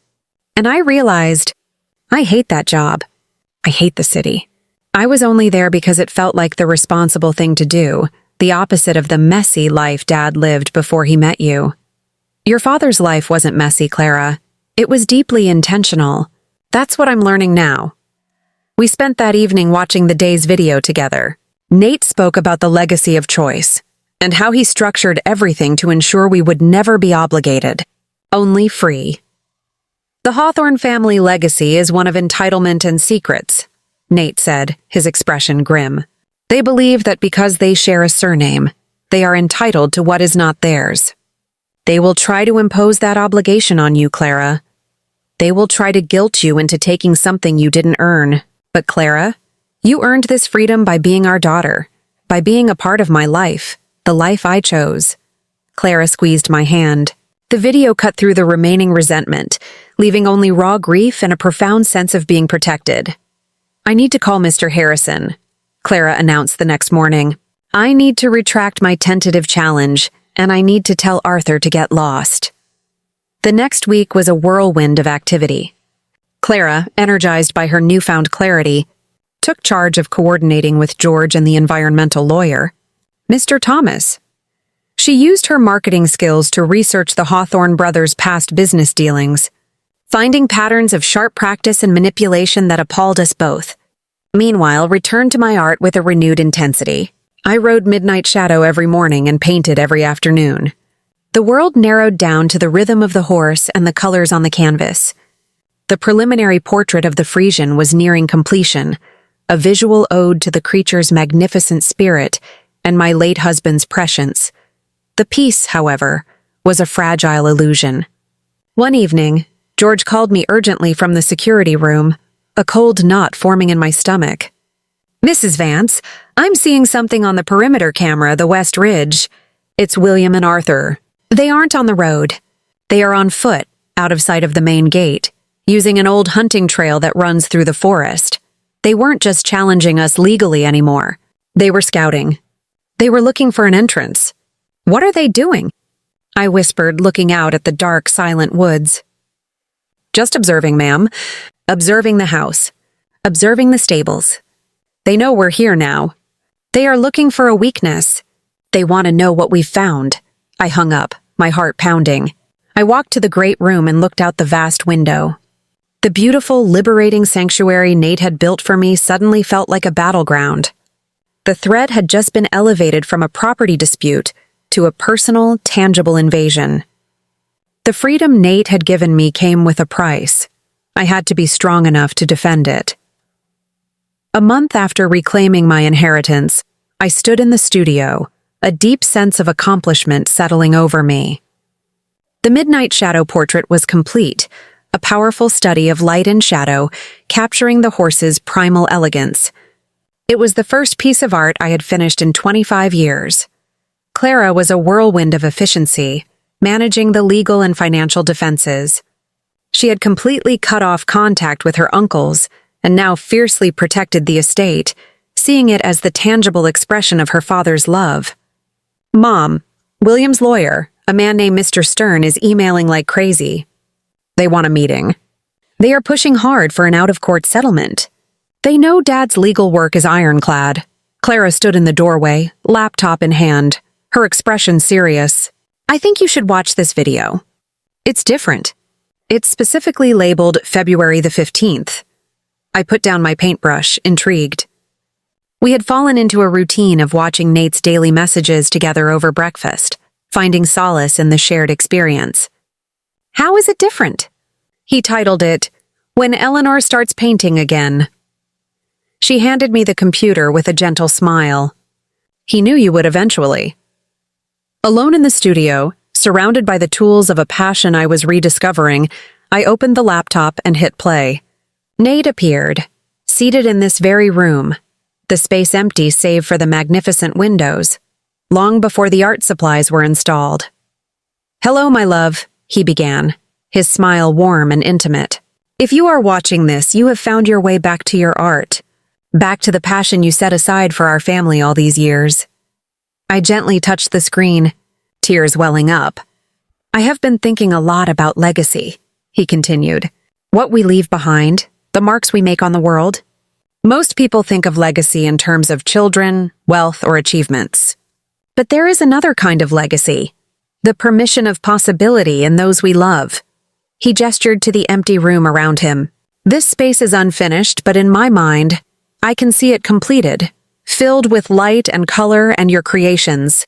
And I realized, I hate that job. I hate the city. I was only there because it felt like the responsible thing to do, the opposite of the messy life Dad lived before he met you. Your father's life wasn't messy, Clara. It was deeply intentional. That's what I'm learning now. We spent that evening watching the day's video together. Nate spoke about the legacy of choice, and how he structured everything to ensure we would never be obligated, only free. The Hawthorne family legacy is one of entitlement and secrets, Nate said, his expression grim. They believe that because they share a surname, they are entitled to what is not theirs. They will try to impose that obligation on you, Clara. They will try to guilt you into taking something you didn't earn. But Clara, you earned this freedom by being our daughter, by being a part of my life, the life I chose. Clara squeezed my hand. The video cut through the remaining resentment, leaving only raw grief and a profound sense of being protected. "I need to call Mr. Harrison," Clara announced the next morning. "I need to retract my tentative challenge, and I need to tell Arthur to get lost." The next week was a whirlwind of activity. Clara, energized by her newfound clarity, took charge of coordinating with George and the environmental lawyer, Mr. Thomas. She used her marketing skills to research the Hawthorne brothers' past business dealings, finding patterns of sharp practice and manipulation that appalled us both. Meanwhile, returned to my art with a renewed intensity. I rode Midnight Shadow every morning and painted every afternoon. The world narrowed down to the rhythm of the horse and the colors on the canvas. The preliminary portrait of the Frisian was nearing completion, a visual ode to the creature's magnificent spirit and my late husband's prescience. The piece, however, was a fragile illusion. One evening, George called me urgently from the security room, a cold knot forming in my stomach. "Mrs. Vance, I'm seeing something on the perimeter camera, the West Ridge. It's William and Arthur. They aren't on the road. They are on foot, out of sight of the main gate, using an old hunting trail that runs through the forest. They weren't just challenging us legally anymore. They were scouting. They were looking for an entrance. What are they doing?" I whispered, looking out at the dark, silent woods. "Just observing, ma'am. Observing the house. Observing the stables. They know we're here now. They are looking for a weakness. They want to know what we've found." I hung up, my heart pounding. I walked to the great room and looked out the vast window. The beautiful, liberating sanctuary Nate had built for me suddenly felt like a battleground. The thread had just been elevated from a property dispute to a personal, tangible invasion. The freedom Nate had given me came with a price. I had to be strong enough to defend it. A month after reclaiming my inheritance, I stood in the studio, a deep sense of accomplishment settling over me. The Midnight Shadow portrait was complete, a powerful study of light and shadow, capturing the horse's primal elegance. It was the first piece of art I had finished in 25 years. Clara was a whirlwind of efficiency, managing the legal and financial defenses. She had completely cut off contact with her uncles and now fiercely protected the estate, seeing it as the tangible expression of her father's love. "Mom, William's lawyer, a man named Mr. Stern, is emailing like crazy. They want a meeting. They are pushing hard for an out-of-court settlement. They know Dad's legal work is ironclad." Clara stood in the doorway, laptop in hand, her expression serious. "I think you should watch this video. It's different. It's specifically labeled February the 15th. I put down my paintbrush, intrigued. We had fallen into a routine of watching Nate's daily messages together over breakfast, finding solace in the shared experience. "How is it different?" He titled it, "When Eleanor Starts Painting Again." She handed me the computer with a gentle smile. "He knew you would eventually." Alone in the studio, surrounded by the tools of a passion I was rediscovering, I opened the laptop and hit play. Nate appeared, seated in this very room, the space empty save for the magnificent windows, long before the art supplies were installed. "Hello, my love," he began, his smile warm and intimate. "If you are watching this, you have found your way back to your art, back to the passion you set aside for our family all these years." I gently touched the screen, tears welling up. "I have been thinking a lot about legacy," he continued. "What we leave behind, the marks we make on the world. Most people think of legacy in terms of children, wealth, or achievements. But there is another kind of legacy, the permission of possibility in those we love." He gestured to the empty room around him. "This space is unfinished, but in my mind, I can see it completed, filled with light and color and your creations.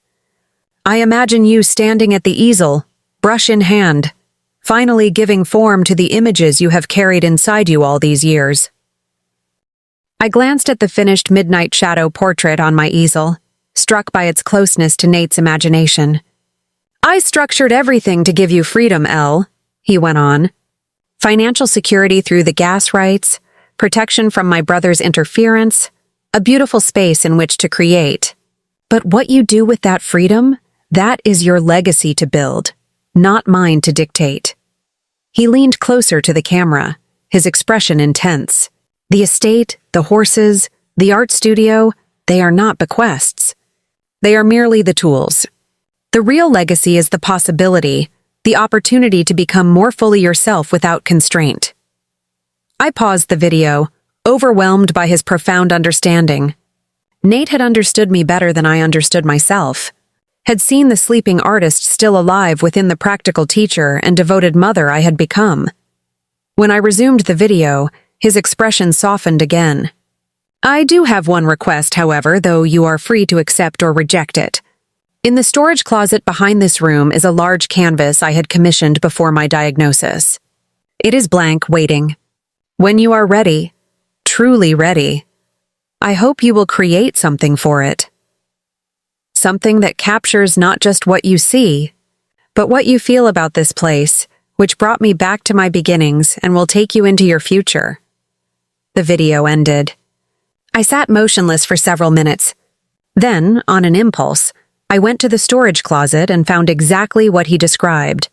I imagine you standing at the easel, brush in hand, finally giving form to the images you have carried inside you all these years." I glanced at the finished midnight shadow portrait on my easel, struck by its closeness to Nate's imagination. "I structured everything to give you freedom, Elle," he went on. "Financial security through the gas rights, protection from my brother's interference, a beautiful space in which to create. But what you do with that freedom, that is your legacy to build, not mine to dictate." He leaned closer to the camera, his expression intense. "The estate, the horses, the art studio, they are not bequests. They are merely the tools. The real legacy is the possibility, the opportunity to become more fully yourself without constraint." I paused the video, overwhelmed by his profound understanding. Nate had understood me better than I understood myself, had seen the sleeping artist still alive within the practical teacher and devoted mother I had become. When I resumed the video, his expression softened again. "I do have one request, however, though you are free to accept or reject it. In the storage closet behind this room is a large canvas I had commissioned before my diagnosis. It is blank, waiting. When you are ready, truly ready, I hope you will create something for it. Something that captures not just what you see, but what you feel about this place, which brought me back to my beginnings and will take you into your future." The video ended. I sat motionless for several minutes. Then, on an impulse, I went to the storage closet and found exactly what he described.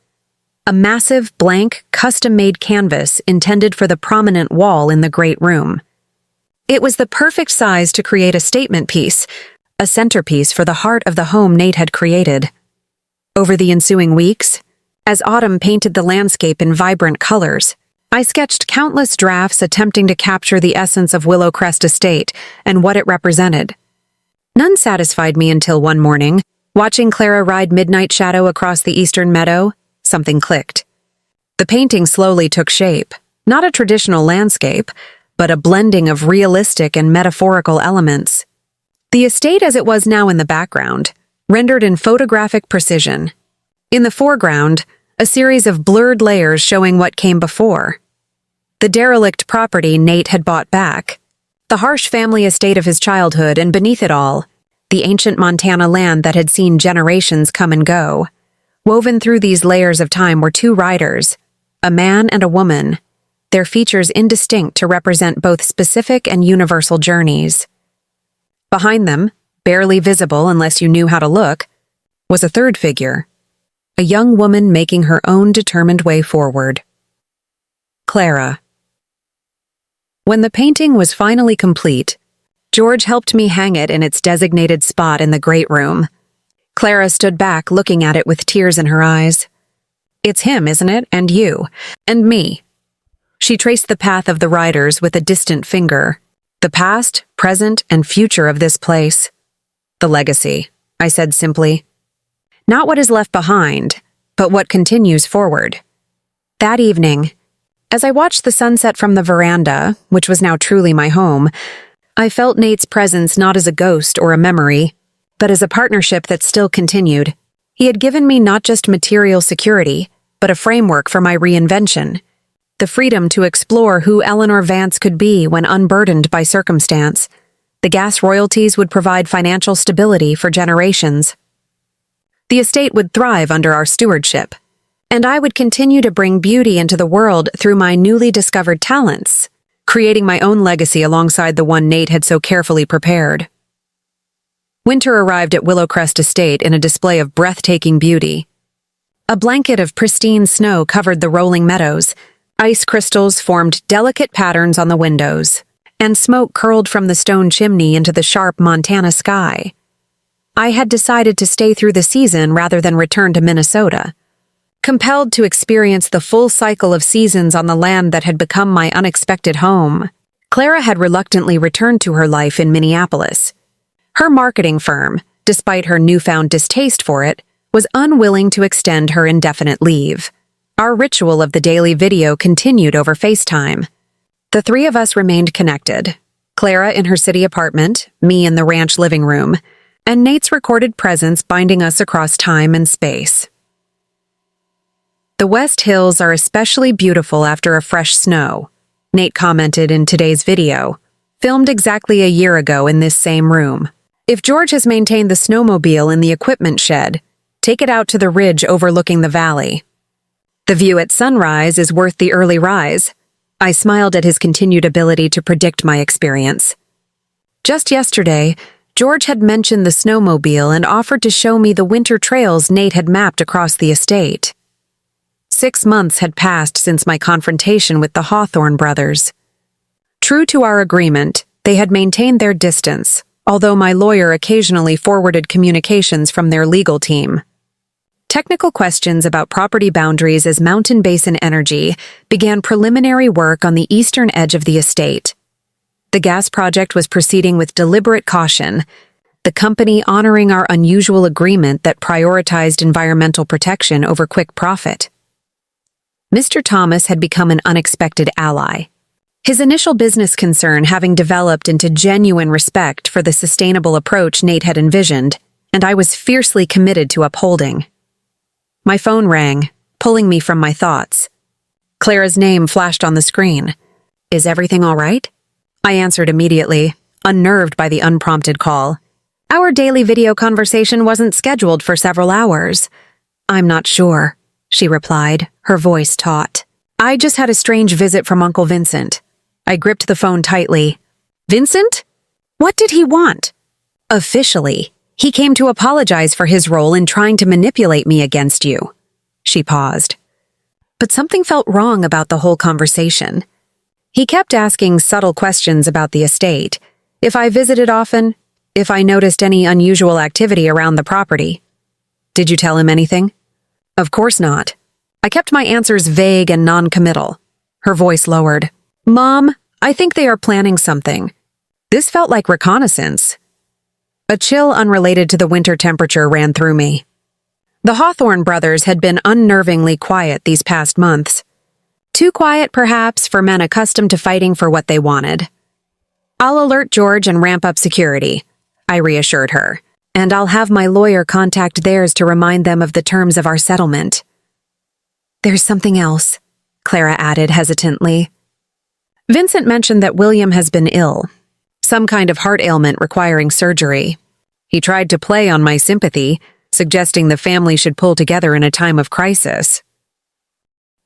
A massive, blank, custom-made canvas intended for the prominent wall in the great room. It was the perfect size to create a statement piece, a centerpiece for the heart of the home Nate had created. Over the ensuing weeks, as autumn painted the landscape in vibrant colors, I sketched countless drafts attempting to capture the essence of Willowcrest Estate and what it represented. None satisfied me until one morning, watching Clara ride Midnight Shadow across the eastern meadow, something clicked. The painting slowly took shape, not a traditional landscape, but a blending of realistic and metaphorical elements. The estate as it was now in the background, rendered in photographic precision. In the foreground, a series of blurred layers showing what came before. The derelict property Nate had bought back, the harsh family estate of his childhood, and beneath it all, the ancient Montana land that had seen generations come and go. Woven through these layers of time were two riders, a man and a woman, their features indistinct to represent both specific and universal journeys. Behind them, barely visible unless you knew how to look, was a third figure. a young woman making her own determined way forward. Clara. When the painting was finally complete, George helped me hang it in its designated spot in the great room. Clara stood back, looking at it with tears in her eyes. "It's him, isn't it? And you. And me." She traced the path of the riders with a distant finger. "The past, present, and future of this place." "The legacy," I said simply. "Not what is left behind, but what continues forward." That evening, as I watched the sunset from the veranda, which was now truly my home, I felt Nate's presence not as a ghost or a memory, but as a partnership that still continued. He had given me not just material security, but a framework for my reinvention, the freedom to explore who Eleanor Vance could be when unburdened by circumstance. The gas royalties would provide financial stability for generations. The estate would thrive under our stewardship, and I would continue to bring beauty into the world through my newly discovered talents, creating my own legacy alongside the one Nate had so carefully prepared. Winter arrived at Willowcrest Estate in a display of breathtaking beauty. A blanket of pristine snow covered the rolling meadows, ice crystals formed delicate patterns on the windows, and smoke curled from the stone chimney into the sharp Montana sky. I had decided to stay through the season rather than return to Minnesota. Compelled to experience the full cycle of seasons on the land that had become my unexpected home, Clara had reluctantly returned to her life in Minneapolis. Her marketing firm, despite her newfound distaste for it, was unwilling to extend her indefinite leave. Our ritual of the daily video continued over FaceTime. The three of us remained connected, Clara in her city apartment, me in the ranch living room, and Nate's recorded presence binding us across time and space. "The West Hills are especially beautiful after a fresh snow," Nate commented in today's video, filmed exactly a year ago in this same room. "If George has maintained the snowmobile in the equipment shed, take it out to the ridge overlooking the valley. The view at sunrise is worth the early rise." I smiled at his continued ability to predict my experience. Just yesterday, George had mentioned the snowmobile and offered to show me the winter trails Nate had mapped across the estate. 6 months had passed since my confrontation with the Hawthorne brothers. True to our agreement, they had maintained their distance, although my lawyer occasionally forwarded communications from their legal team. Technical questions about property boundaries as Mountain Basin Energy began preliminary work on the eastern edge of the estate. The gas project was proceeding with deliberate caution, the company honoring our unusual agreement that prioritized environmental protection over quick profit. Mr. Thomas had become an unexpected ally. His initial business concern having developed into genuine respect for the sustainable approach Nate had envisioned, and I was fiercely committed to upholding. My phone rang, pulling me from my thoughts. Clara's name flashed on the screen. "Is everything all right?" I answered immediately, unnerved by the unprompted call. "Our daily video conversation wasn't scheduled for several hours." "I'm not sure," she replied, her voice taut. "I just had a strange visit from Uncle Vincent." I gripped the phone tightly. "Vincent? What did he want?" "Officially, he came to apologize for his role in trying to manipulate me against you." She paused. But something felt wrong about the whole conversation. He kept asking subtle questions about the estate, if I visited often, if I noticed any unusual activity around the property. "Did you tell him anything?" "Of course not." I kept my answers vague and non-committal. Her voice lowered. "Mom, I think they are planning something." This felt like reconnaissance. A chill unrelated to the winter temperature ran through me. The Hawthorne brothers had been unnervingly quiet these past months. Too quiet, perhaps, for men accustomed to fighting for what they wanted. "I'll alert George and ramp up security," I reassured her, "and I'll have my lawyer contact theirs to remind them of the terms of our settlement." "There's something else," Clara added hesitantly. "Vincent mentioned that William has been ill. Some kind of heart ailment requiring surgery. He tried to play on my sympathy, suggesting the family should pull together in a time of crisis.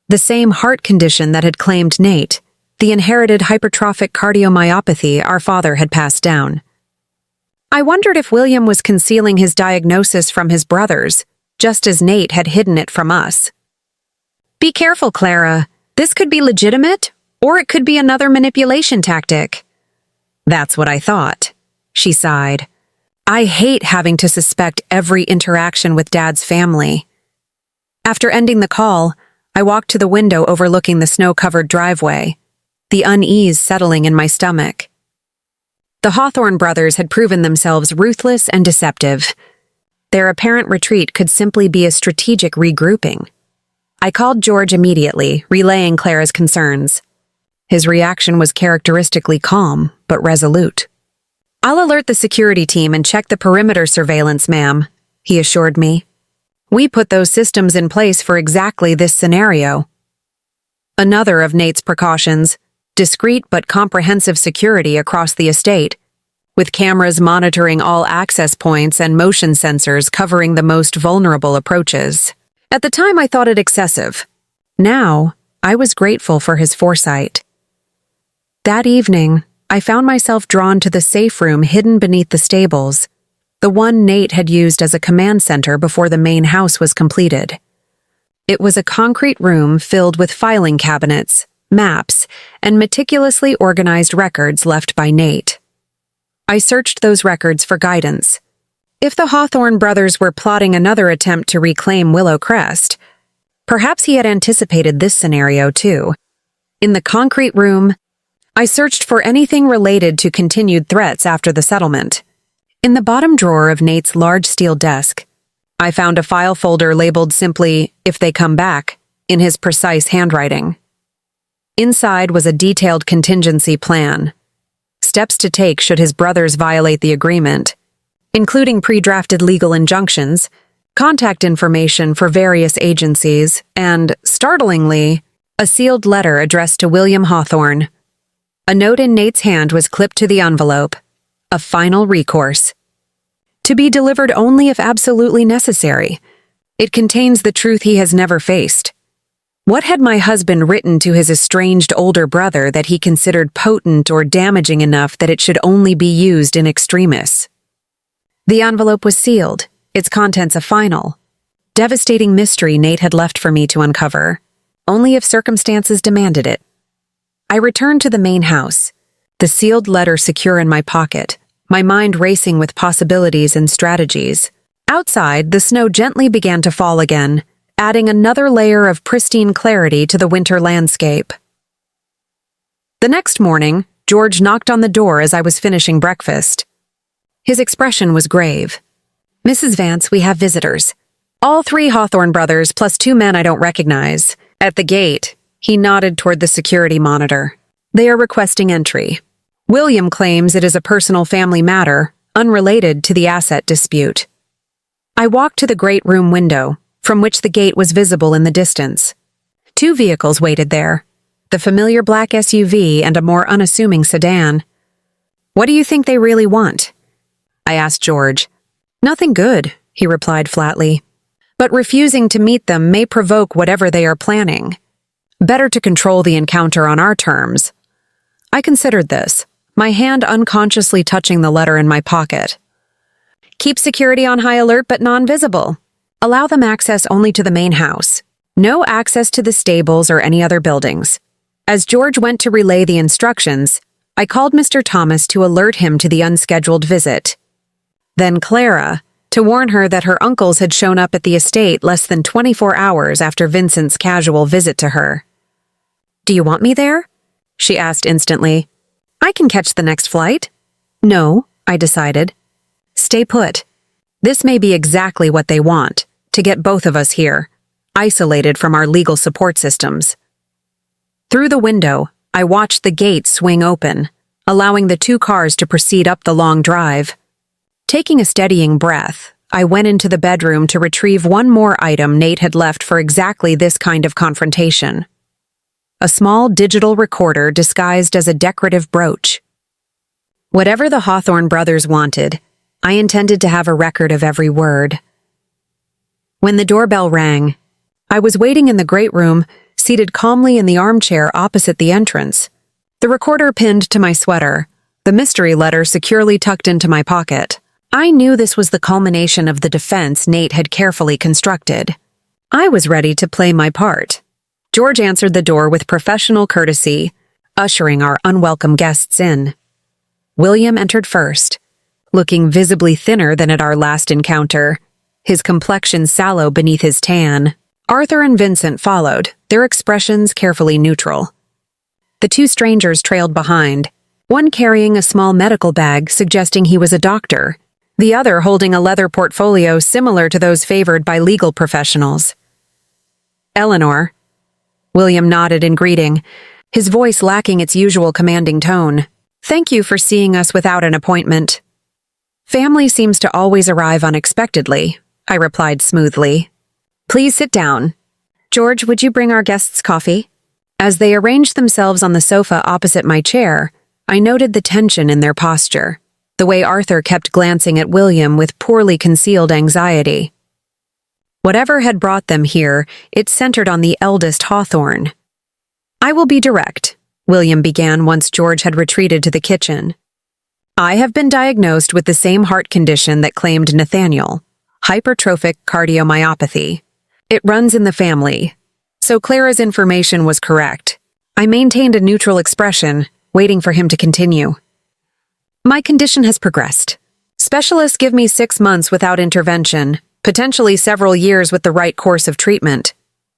The same heart condition that had claimed Nate, the inherited hypertrophic cardiomyopathy our father had passed down. I wondered if William was concealing his diagnosis from his brothers, just as Nate had hidden it from us. Be careful, Clara. This could be legitimate, or it could be another manipulation tactic. That's what I thought. She sighed. I hate having to suspect every interaction with Dad's family. After ending the call, I walked to the window overlooking the snow-covered driveway, the unease settling in my stomach. The Hawthorne brothers had proven themselves ruthless and deceptive. Their apparent retreat could simply be a strategic regrouping. I called George immediately, relaying Clara's concerns. His reaction was characteristically calm, but resolute. I'll alert the security team and check the perimeter surveillance, ma'am, he assured me. We put those systems in place for exactly this scenario. Another of Nate's precautions, discreet but comprehensive security across the estate, with cameras monitoring all access points and motion sensors covering the most vulnerable approaches. At the time, I thought it excessive. Now, I was grateful for his foresight. That evening, I found myself drawn to the safe room hidden beneath the stables, the one Nate had used as a command center before the main house was completed. It was a concrete room filled with filing cabinets, maps, and meticulously organized records left by Nate. I searched those records for guidance. If the Hawthorne brothers were plotting another attempt to reclaim Willow Crest, perhaps he had anticipated this scenario too. In the concrete room, I searched for anything related to continued threats after the settlement. In the bottom drawer of Nate's large steel desk, I found a file folder labeled simply, "If they come back," in his precise handwriting. Inside was a detailed contingency plan, steps to take should his brothers violate the agreement, including pre-drafted legal injunctions, contact information for various agencies, and, startlingly, a sealed letter addressed to William Hawthorne. A note in Nate's hand was clipped to the envelope, a final recourse. To be delivered only if absolutely necessary. It contains the truth he has never faced. What had my husband written to his estranged older brother that he considered potent or damaging enough that it should only be used in extremis? The envelope was sealed, its contents a final, devastating mystery Nate had left for me to uncover, only if circumstances demanded it. I returned to the main house, the sealed letter secure in my pocket, my mind racing with possibilities and strategies. Outside, the snow gently began to fall again, adding another layer of pristine clarity to the winter landscape. The next morning, George knocked on the door as I was finishing breakfast. His expression was grave. "Mrs. Vance, we have visitors. All 3 Hawthorne brothers plus 2 men I don't recognize. At the gate." He nodded toward the security monitor. "They are requesting entry. William claims it is a personal family matter, unrelated to the asset dispute." I walked to the great room window, from which the gate was visible in the distance. 2 vehicles waited there, the familiar black SUV and a more unassuming sedan. "What do you think they really want?" I asked George. "Nothing good," he replied flatly. "But refusing to meet them may provoke whatever they are planning. Better to control the encounter on our terms." I considered this, my hand unconsciously touching the letter in my pocket. "Keep security on high alert but non-visible. Allow them access only to the main house. No access to the stables or any other buildings." As George went to relay the instructions, I called Mr. Thomas to alert him to the unscheduled visit. Then Clara, to warn her that her uncles had shown up at the estate less than 24 hours after Vincent's casual visit to her. "Do you want me there?" she asked instantly. "I can catch the next flight." "No," I decided. "Stay put. This may be exactly what they want, to get both of us here, isolated from our legal support systems." Through the window, I watched the gate swing open, allowing the 2 cars to proceed up the long drive. Taking a steadying breath, I went into the bedroom to retrieve one more item Nate had left for exactly this kind of confrontation. A small digital recorder disguised as a decorative brooch. Whatever the Hawthorne brothers wanted, I intended to have a record of every word. When the doorbell rang, I was waiting in the great room, seated calmly in the armchair opposite the entrance, the recorder pinned to my sweater, the mystery letter securely tucked into my pocket. I knew this was the culmination of the defense Nate had carefully constructed. I was ready to play my part. George answered the door with professional courtesy, ushering our unwelcome guests in. William entered first, looking visibly thinner than at our last encounter, his complexion sallow beneath his tan. Arthur and Vincent followed, their expressions carefully neutral. The two strangers trailed behind, one carrying a small medical bag suggesting he was a doctor, the other holding a leather portfolio similar to those favored by legal professionals. Eleanor. William nodded in greeting, his voice lacking its usual commanding tone. Thank you for seeing us without an appointment. Family seems to always arrive unexpectedly, I replied smoothly. Please sit down. George, would you bring our guests coffee? As they arranged themselves on the sofa opposite my chair, I noted the tension in their posture, the way Arthur kept glancing at William with poorly concealed anxiety. Whatever had brought them here, it centered on the eldest Hawthorne. I will be direct, William began once George had retreated to the kitchen. I have been diagnosed with the same heart condition that claimed Nathaniel, hypertrophic cardiomyopathy. It runs in the family, so Clara's information was correct. I maintained a neutral expression, waiting for him to continue. My condition has progressed. Specialists give me 6 months without intervention, potentially several years with the right course of treatment.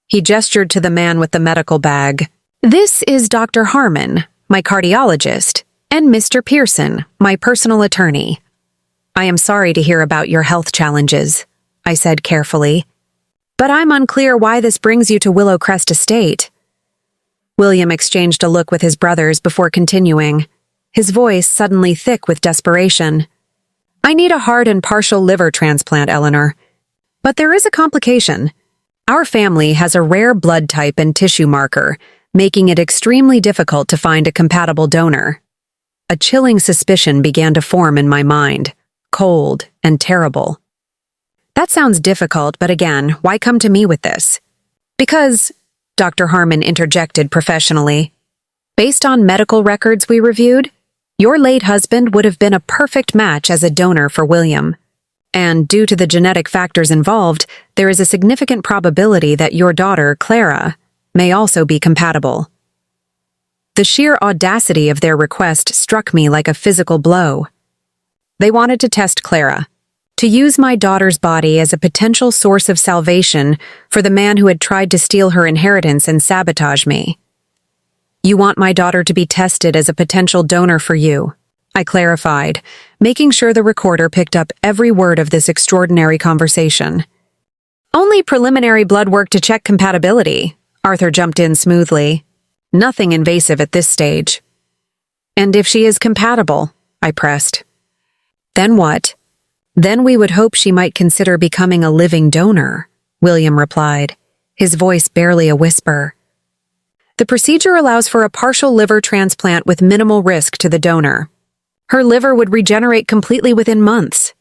He gestured to the man with the medical bag. This is Dr. Harmon, my cardiologist, and Mr. Pearson, my personal attorney. I am sorry to hear about your health challenges, I said carefully. But I'm unclear why this brings you to Willowcrest Estate. William exchanged a look with his brothers before continuing, his voice suddenly thick with desperation. I need a heart and partial liver transplant, Eleanor. But there is a complication. Our family has a rare blood type and tissue marker, making it extremely difficult to find a compatible donor. A chilling suspicion began to form in my mind, cold and terrible. That sounds difficult, but again, why come to me with this? Because, Dr. Harmon interjected professionally, based on medical records we reviewed, your late husband would have been a perfect match as a donor for William. And due to the genetic factors involved, there is a significant probability that your daughter, Clara, may also be compatible. The sheer audacity of their request struck me like a physical blow. They wanted to test Clara, to use my daughter's body as a potential source of salvation for the man who had tried to steal her inheritance and sabotage me. You want my daughter to be tested as a potential donor for you, I clarified, making sure the recorder picked up every word of this extraordinary conversation. Only preliminary blood work to check compatibility, Arthur jumped in smoothly. Nothing invasive at this stage. And if she is compatible, I pressed. Then what? Then we would hope she might consider becoming a living donor, William replied, his voice barely a whisper. The procedure allows for a partial liver transplant with minimal risk to the donor. Her liver would regenerate completely within months.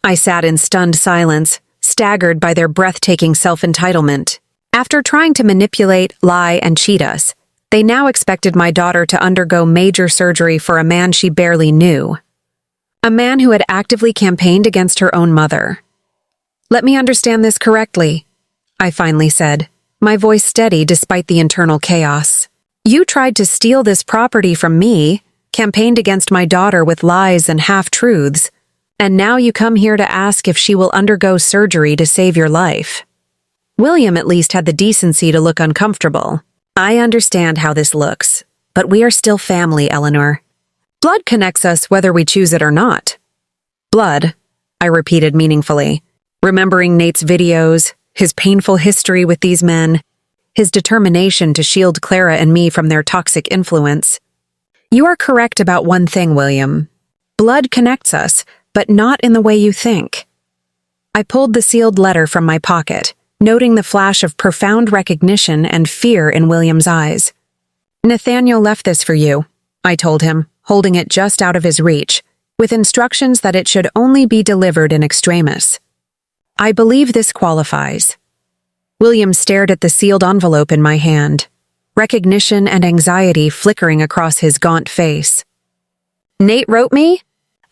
I sat in stunned silence, staggered by their breathtaking self-entitlement. After trying to manipulate, lie, and cheat us, they now expected my daughter to undergo major surgery for a man she barely knew. A man who had actively campaigned against her own mother. Let me understand this correctly, I finally said, my voice steady despite the internal chaos. You tried to steal this property from me, campaigned against my daughter with lies and half-truths, and now you come here to ask if she will undergo surgery to save your life. William at least had the decency to look uncomfortable. I understand how this looks, but we are still family, Eleanor. Blood connects us whether we choose it or not. Blood, I repeated meaningfully, remembering Nate's videos, his painful history with these men, his determination to shield Clara and me from their toxic influence. You are correct about one thing, William. Blood connects us, but not in the way you think. I pulled the sealed letter from my pocket, noting the flash of profound recognition and fear in William's eyes. Nathaniel left this for you, I told him, holding it just out of his reach, with instructions that it should only be delivered in extremis. I believe this qualifies. William stared at the sealed envelope in my hand, recognition and anxiety flickering across his gaunt face. Nate wrote me?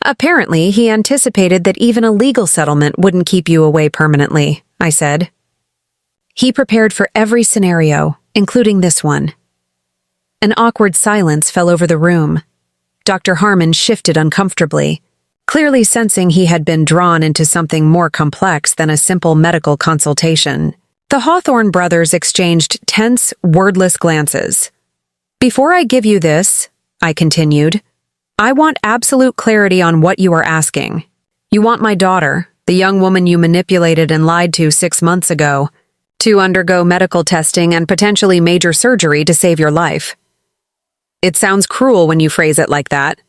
Apparently, he anticipated that even a legal settlement wouldn't keep you away permanently, I said. He prepared for every scenario, including this one. An awkward silence fell over the room. Dr. Harmon shifted uncomfortably, clearly sensing he had been drawn into something more complex than a simple medical consultation. The Hawthorne brothers exchanged tense, wordless glances. Before I give you this, I continued, I want absolute clarity on what you are asking. You want my daughter, the young woman you manipulated and lied to 6 months ago, to undergo medical testing and potentially major surgery to save your life. It sounds cruel when you phrase it like that,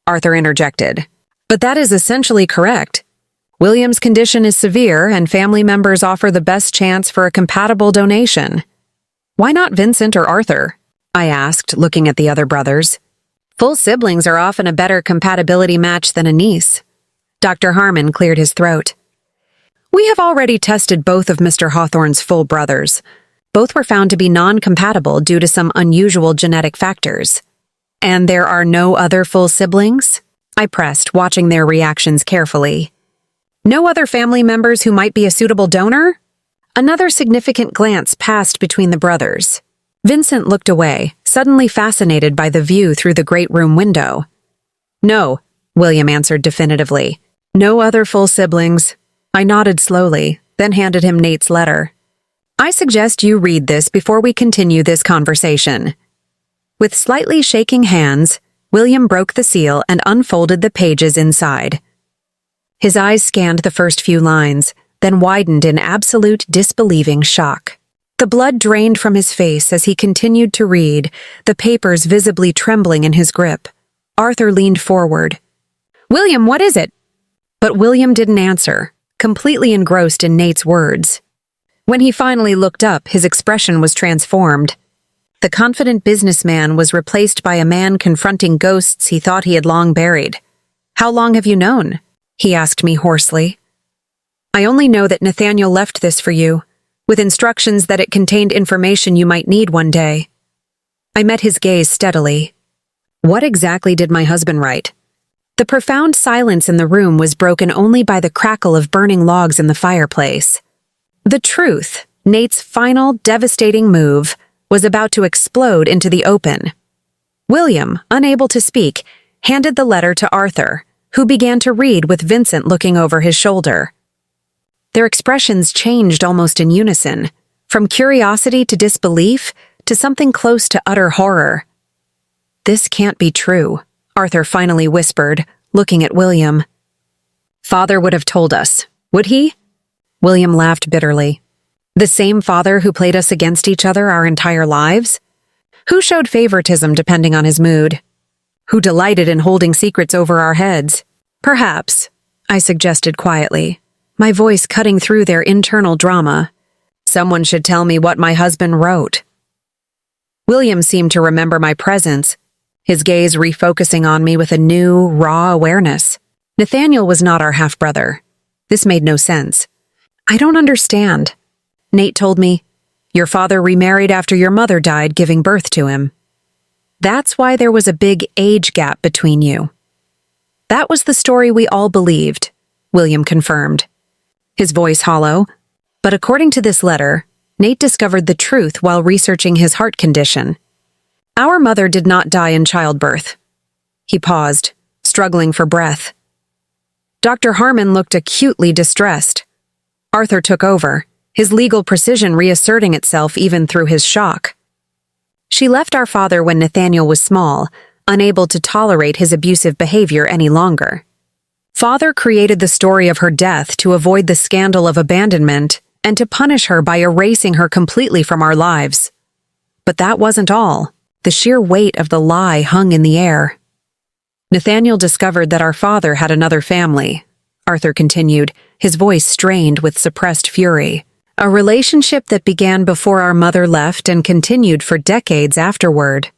Arthur interjected. But that is essentially correct. William's condition is severe and family members offer the best chance for a compatible donation. Why not Vincent or Arthur? I asked, looking at the other brothers. Full siblings are often a better compatibility match than a niece. Dr. Harmon cleared his throat. We have already tested both of Mr. Hawthorne's full brothers. Both were found to be non-compatible due to some unusual genetic factors. And there are no other full siblings? I pressed, watching their reactions carefully. No other family members who might be a suitable donor? Another significant glance passed between the brothers. Vincent looked away, suddenly fascinated by the view through the great room window. No, William answered definitively. No other full siblings. I nodded slowly, then handed him Nate's letter. I suggest you read this before we continue this conversation. With slightly shaking hands, William broke the seal and unfolded the pages inside. His eyes scanned the first few lines, then widened in absolute disbelieving shock. The blood drained from his face as he continued to read, the papers visibly trembling in his grip. Arthur leaned forward. William, what is it? But William didn't answer, completely engrossed in Nate's words. When he finally looked up, his expression was transformed. The confident businessman was replaced by a man confronting ghosts he thought he had long buried. How long have you known? He asked me hoarsely. I only know that Nathaniel left this for you, with instructions that it contained information you might need one day. I met his gaze steadily. What exactly did my husband write? The profound silence in the room was broken only by the crackle of burning logs in the fireplace. The truth, Nate's final, devastating move, was about to explode into the open. William, unable to speak, handed the letter to Arthur, who began to read with Vincent looking over his shoulder. Their expressions changed almost in unison, from curiosity to disbelief to something close to utter horror. This can't be true, Arthur finally whispered, looking at William. Father would have told us, would he? William laughed bitterly. The same father who played us against each other our entire lives? Who showed favoritism depending on his mood? Who delighted in holding secrets over our heads? Perhaps, I suggested quietly, my voice cutting through their internal drama. Someone should tell me what my husband wrote. William seemed to remember my presence, his gaze refocusing on me with a new, raw awareness. Nathaniel was not our half-brother. This made no sense. I don't understand. Nate told me, your father remarried after your mother died, giving birth to him. That's why there was a big age gap between you. That was the story we all believed, William confirmed, his voice hollow. But according to this letter, Nate discovered the truth while researching his heart condition. Our mother did not die in childbirth. He paused, struggling for breath. Dr. Harmon looked acutely distressed. Arthur took over, his legal precision reasserting itself even through his shock. She left our father when Nathaniel was small, unable to tolerate his abusive behavior any longer. Father created the story of her death to avoid the scandal of abandonment and to punish her by erasing her completely from our lives. But that wasn't all. The sheer weight of the lie hung in the air. Nathaniel discovered that our father had another family, Arthur continued, his voice strained with suppressed fury. A relationship that began before our mother left and continued for decades afterward.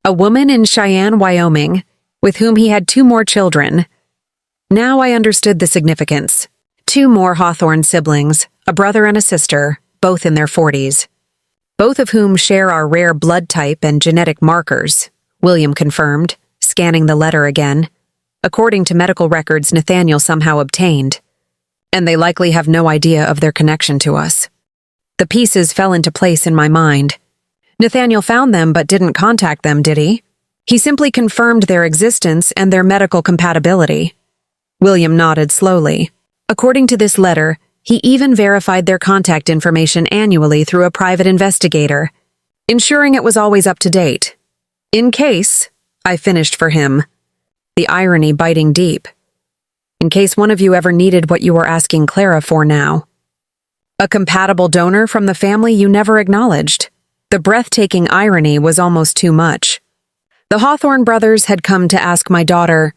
A woman in Cheyenne, Wyoming, with whom he had 2 more children. Now I understood the significance. 2 more Hawthorne siblings, a brother and a sister, both in their 40s. Both of whom share our rare blood type and genetic markers, William confirmed, scanning the letter again. according to medical records Nathaniel somehow obtained. And they likely have no idea of their connection to us. The pieces fell into place in my mind. Nathaniel found them but didn't contact them, did he? He simply confirmed their existence and their medical compatibility. William nodded slowly. According to this letter, he even verified their contact information annually through a private investigator, ensuring it was always up to date. In case, I finished for him, the irony biting deep. In case one of you ever needed what you were asking Clara for now. A compatible donor from the family you never acknowledged. The breathtaking irony was almost too much. The Hawthorne brothers had come to ask my daughter,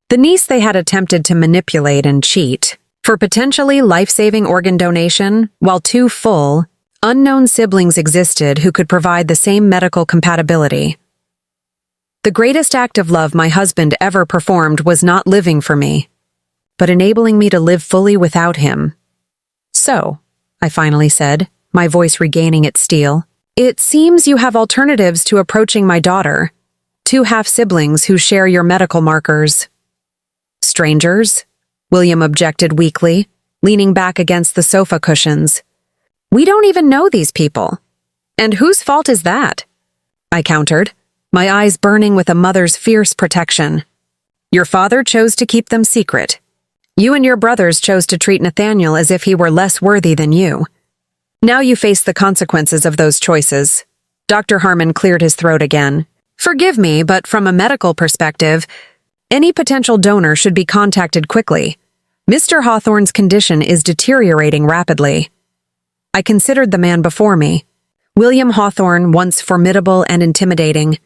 the niece they had attempted to manipulate and cheat, for potentially life-saving organ donation, while two full, unknown siblings existed who could provide the same medical compatibility. The greatest act of love my husband ever performed was not living for me, but enabling me to live fully without him. So, I finally said, my voice regaining its steel, it seems you have alternatives to approaching my daughter, two half-siblings who share your medical markers. Strangers? William objected weakly, leaning back against the sofa cushions. We don't even know these people. And whose fault is that? I countered, my eyes burning with a mother's fierce protection. Your father chose to keep them secret. You and your brothers chose to treat Nathaniel as if he were less worthy than you. Now you face the consequences of those choices. Dr. Harmon cleared his throat again. Forgive me, but from a medical perspective, any potential donor should be contacted quickly. Mr. Hawthorne's condition is deteriorating rapidly. I considered the man before me. William Hawthorne, once formidable and intimidating,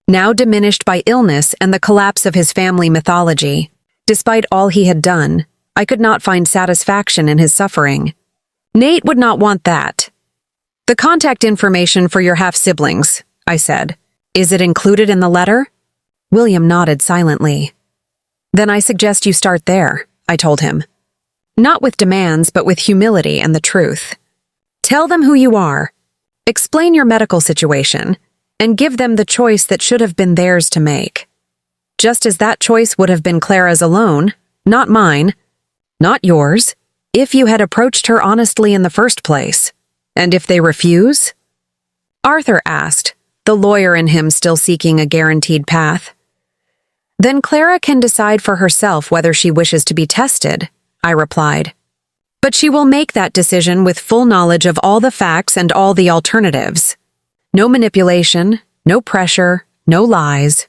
now diminished by illness and the collapse of his family mythology. Despite all he had done, I could not find satisfaction in his suffering. Nate would not want that. The contact information for your half-siblings, I said. Is it included in the letter? William nodded silently. Then I suggest you start there, I told him. Not with demands, but with humility and the truth. Tell them who you are. Explain your medical situation, and give them the choice that should have been theirs to make. Just as that choice would have been Clara's alone, not mine, not yours, if you had approached her honestly in the first place. And if they refuse? Arthur asked, the lawyer in him still seeking a guaranteed path. Then Clara can decide for herself whether she wishes to be tested, I replied. But she will make that decision with full knowledge of all the facts and all the alternatives. No manipulation, no pressure, no lies.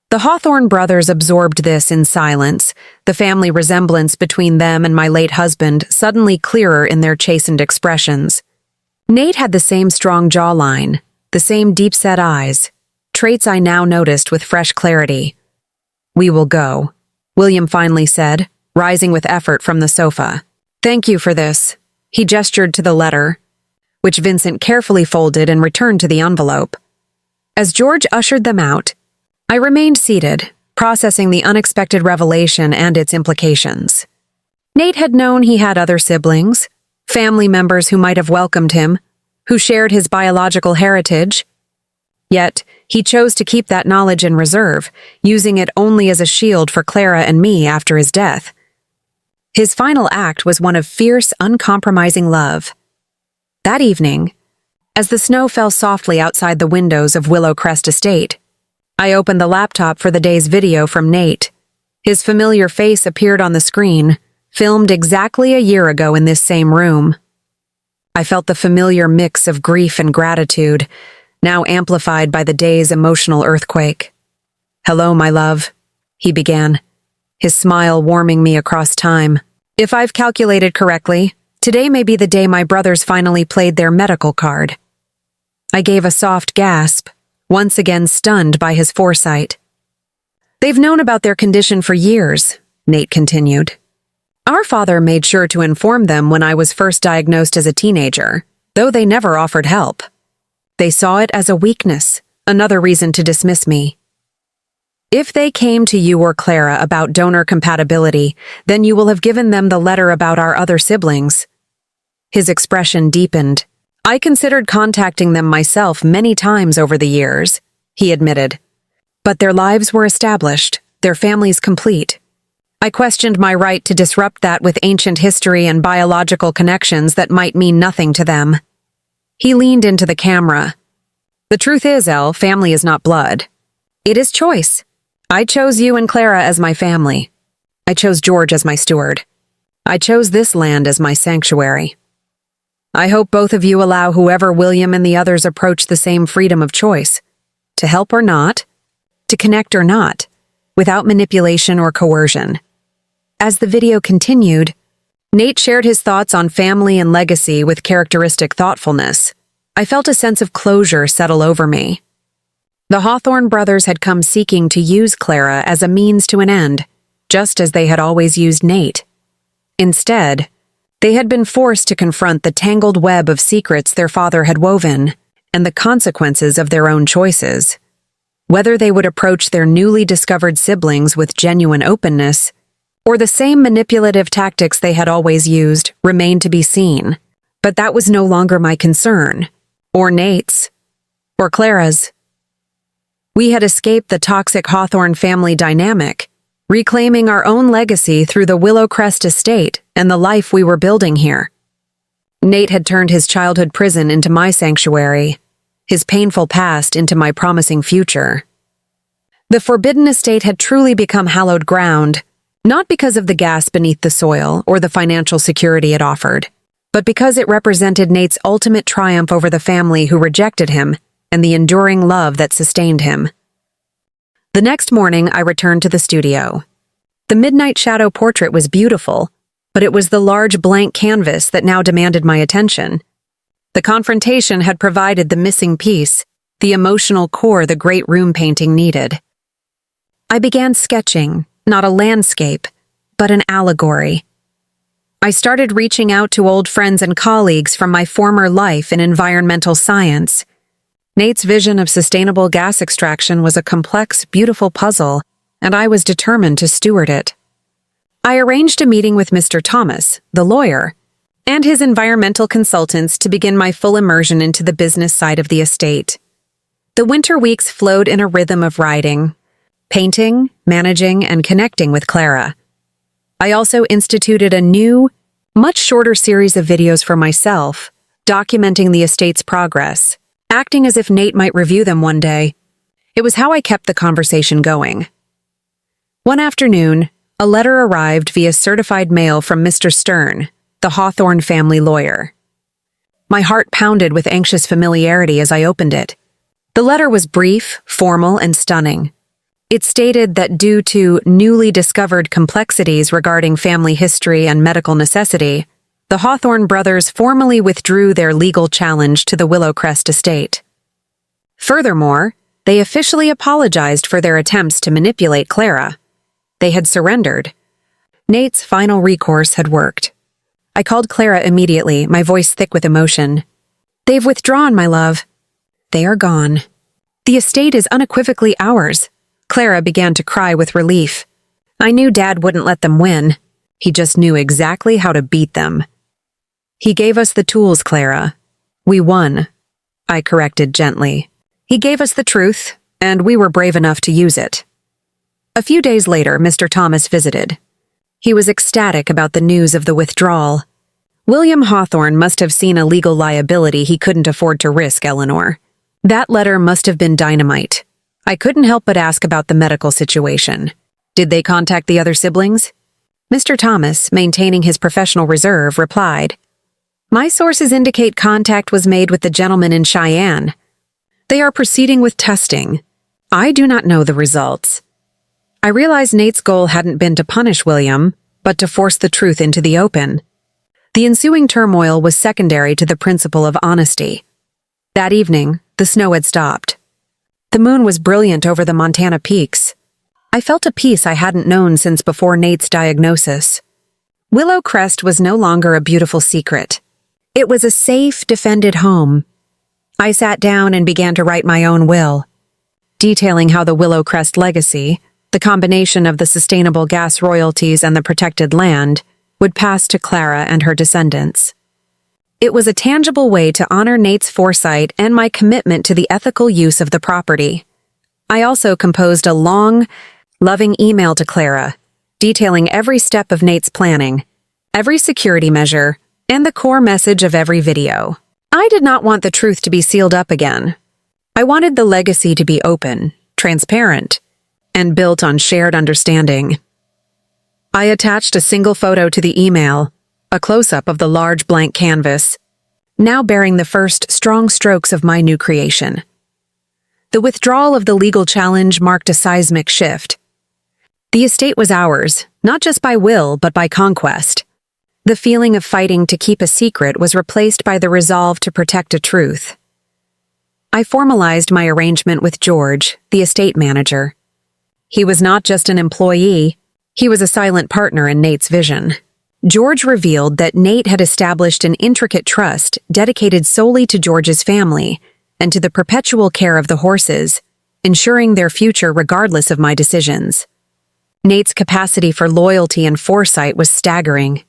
The Hawthorne brothers absorbed this in silence, the family resemblance between them and my late husband suddenly clearer in their chastened expressions. Nate had the same strong jawline, the same deep-set eyes, traits I now noticed with fresh clarity. We will go, William finally said, rising with effort from the sofa. Thank you for this. He gestured to the letter, which Vincent carefully folded and returned to the envelope. As George ushered them out, I remained seated, processing the unexpected revelation and its implications. Nate had known he had other siblings, family members who might have welcomed him, who shared his biological heritage. Yet, he chose to keep that knowledge in reserve, using it only as a shield for Clara and me after his death. His final act was one of fierce, uncompromising love. That evening, as the snow fell softly outside the windows of Willow Crest Estate, I opened the laptop for the day's video from Nate. His familiar face appeared on the screen, filmed exactly a year ago in this same room. I felt the familiar mix of grief and gratitude, now amplified by the day's emotional earthquake. Hello, my love, he began, his smile warming me across time. If I've calculated correctly, today may be the day my brothers finally played their medical card. I gave a soft gasp, once again stunned by his foresight. They've known about their condition for years, Nate continued. Our father made sure to inform them when I was first diagnosed as a teenager, though they never offered help. They saw it as a weakness, another reason to dismiss me. If they came to you or Clara about donor compatibility, then you will have given them the letter about our other siblings. His expression deepened. I considered contacting them myself many times over the years, he admitted. But their lives were established. their families complete. I questioned my right to disrupt that with ancient history and biological connections that might mean nothing to them. He leaned into the camera. The truth is, Elle, family is not blood. It is choice. I chose you and Clara as my family. I chose George as my steward. I chose this land as my sanctuary. I hope both of you allow whoever William and the others approach the same freedom of choice, to help or not, to connect or not, without manipulation or coercion. As the video continued, Nate shared his thoughts on family and legacy with characteristic thoughtfulness. I felt a sense of closure settle over me. The Hawthorne brothers had come seeking to use Clara as a means to an end, just as they had always used Nate. Instead, they had been forced to confront the tangled web of secrets their father had woven and the consequences of their own choices. Whether they would approach their newly discovered siblings with genuine openness or the same manipulative tactics they had always used remained to be seen. But that was no longer my concern, or Nate's, or Clara's. We had escaped the toxic Hawthorne family dynamic, reclaiming our own legacy through the Willowcrest estate and the life we were building here. Nate had turned his childhood prison into my sanctuary, his painful past into my promising future. The Forbidden estate had truly become hallowed ground, not because of the gas beneath the soil or the financial security it offered, but because it represented Nate's ultimate triumph over the family who rejected him and the enduring love that sustained him. The next morning, I returned to the studio. The Midnight Shadow portrait was beautiful, but it was the large blank canvas that now demanded my attention. The Confrontation had provided the missing piece, the emotional core the great room painting needed. I began sketching, not a landscape, but an allegory. I started reaching out to old friends and colleagues from my former life in environmental science. Nate's vision of sustainable gas extraction was a complex, beautiful puzzle, and I was determined to steward it. I arranged a meeting with Mr. Thomas, the lawyer, and his environmental consultants to begin my full immersion into the business side of the estate. The winter weeks flowed in a rhythm of writing, painting, managing, and connecting with Clara. I also instituted a new, much shorter series of videos for myself, documenting the estate's progress, acting as if Nate might review them one day. It was how I kept the conversation going. One afternoon, a letter arrived via certified mail from Mr. Stern, the Hawthorne family lawyer. My heart pounded with anxious familiarity as I opened it. The letter was brief, formal, and stunning. It stated that due to newly discovered complexities regarding family history and medical necessity, the Hawthorne brothers formally withdrew their legal challenge to the Willowcrest estate. Furthermore, they officially apologized for their attempts to manipulate Clara. They had surrendered. Nate's final recourse had worked. I called Clara immediately, my voice thick with emotion. "They've withdrawn, my love. They are gone. The estate is unequivocally ours." Clara began to cry with relief. I knew Dad wouldn't let them win. He just knew exactly how to beat them. "He gave us the tools, Clara. We won," I corrected gently. "He gave us the truth, and we were brave enough to use it." A few days later, Mr. Thomas visited. He was ecstatic about the news of the withdrawal. William Hawthorne must have seen a legal liability he couldn't afford to risk, Eleanor. That letter must have been dynamite. I couldn't help but ask about the medical situation. Did they contact the other siblings? Mr. Thomas, maintaining his professional reserve, replied, "My sources indicate contact was made with the gentleman in Cheyenne. They are proceeding with testing. I do not know the results." I realized Nate's goal hadn't been to punish William, but to force the truth into the open. The ensuing turmoil was secondary to the principle of honesty. That evening, the snow had stopped. The moon was brilliant over the Montana peaks. I felt a peace I hadn't known since before Nate's diagnosis. Willowcrest was no longer a beautiful secret. It was a safe, defended home. I sat down and began to write my own will, detailing how the Willowcrest legacy, the combination of the sustainable gas royalties and the protected land, would pass to Clara and her descendants. It was a tangible way to honor Nate's foresight and my commitment to the ethical use of the property. I also composed a long, Loving email to Clara, detailing every step of Nate's planning, every security measure, and the core message of every video. I did not want the truth to be sealed up again. I wanted the legacy to be open, transparent, and built on shared understanding. I attached a single photo to the email, a close-up of the large blank canvas, now bearing the first strong strokes of my new creation. The withdrawal of the legal challenge marked a seismic shift. The estate was ours, not just by will, but by conquest. The feeling of fighting to keep a secret was replaced by the resolve to protect a truth. I formalized my arrangement with George, the estate manager. He was not just an employee, he was a silent partner in Nate's vision. George revealed that Nate had established an intricate trust dedicated solely to George's family and to the perpetual care of the horses, ensuring their future regardless of my decisions. Nate's capacity for loyalty and foresight was staggering.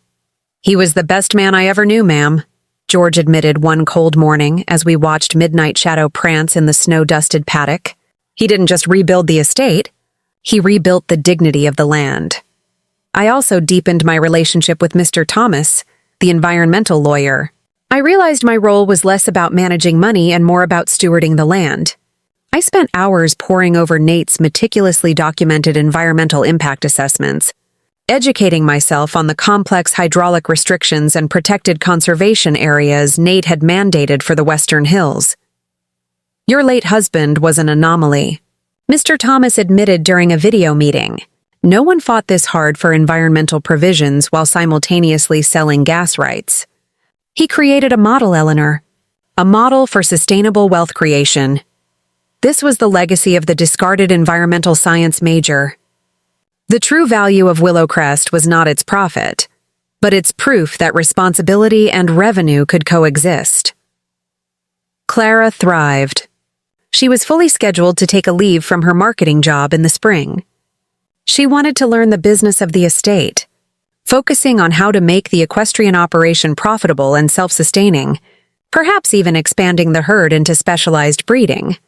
"He was the best man I ever knew, ma'am," George admitted one cold morning as we watched Midnight Shadow prance in the snow-dusted paddock. "He didn't just rebuild the estate, he rebuilt the dignity of the land." I also deepened my relationship with Mr. Thomas, the environmental lawyer. I realized my role was less about managing money and more about stewarding the land. I spent hours poring over Nate's meticulously documented environmental impact assessments, educating myself on the complex hydraulic restrictions and protected conservation areas Nate had mandated for the Western Hills. "Your late husband was an anomaly," Mr. Thomas admitted during a video meeting. "No one fought this hard for environmental provisions while simultaneously selling gas rights. He created a model, Eleanor. A model for sustainable wealth creation. This was the legacy of the discarded environmental science major. The true value of Willowcrest was not its profit, but its proof that responsibility and revenue could coexist." Clara thrived. She was fully scheduled to take a leave from her marketing job in the spring. She wanted to learn the business of the estate, focusing on how to make the equestrian operation profitable and self-sustaining, perhaps even expanding the herd into specialized breeding.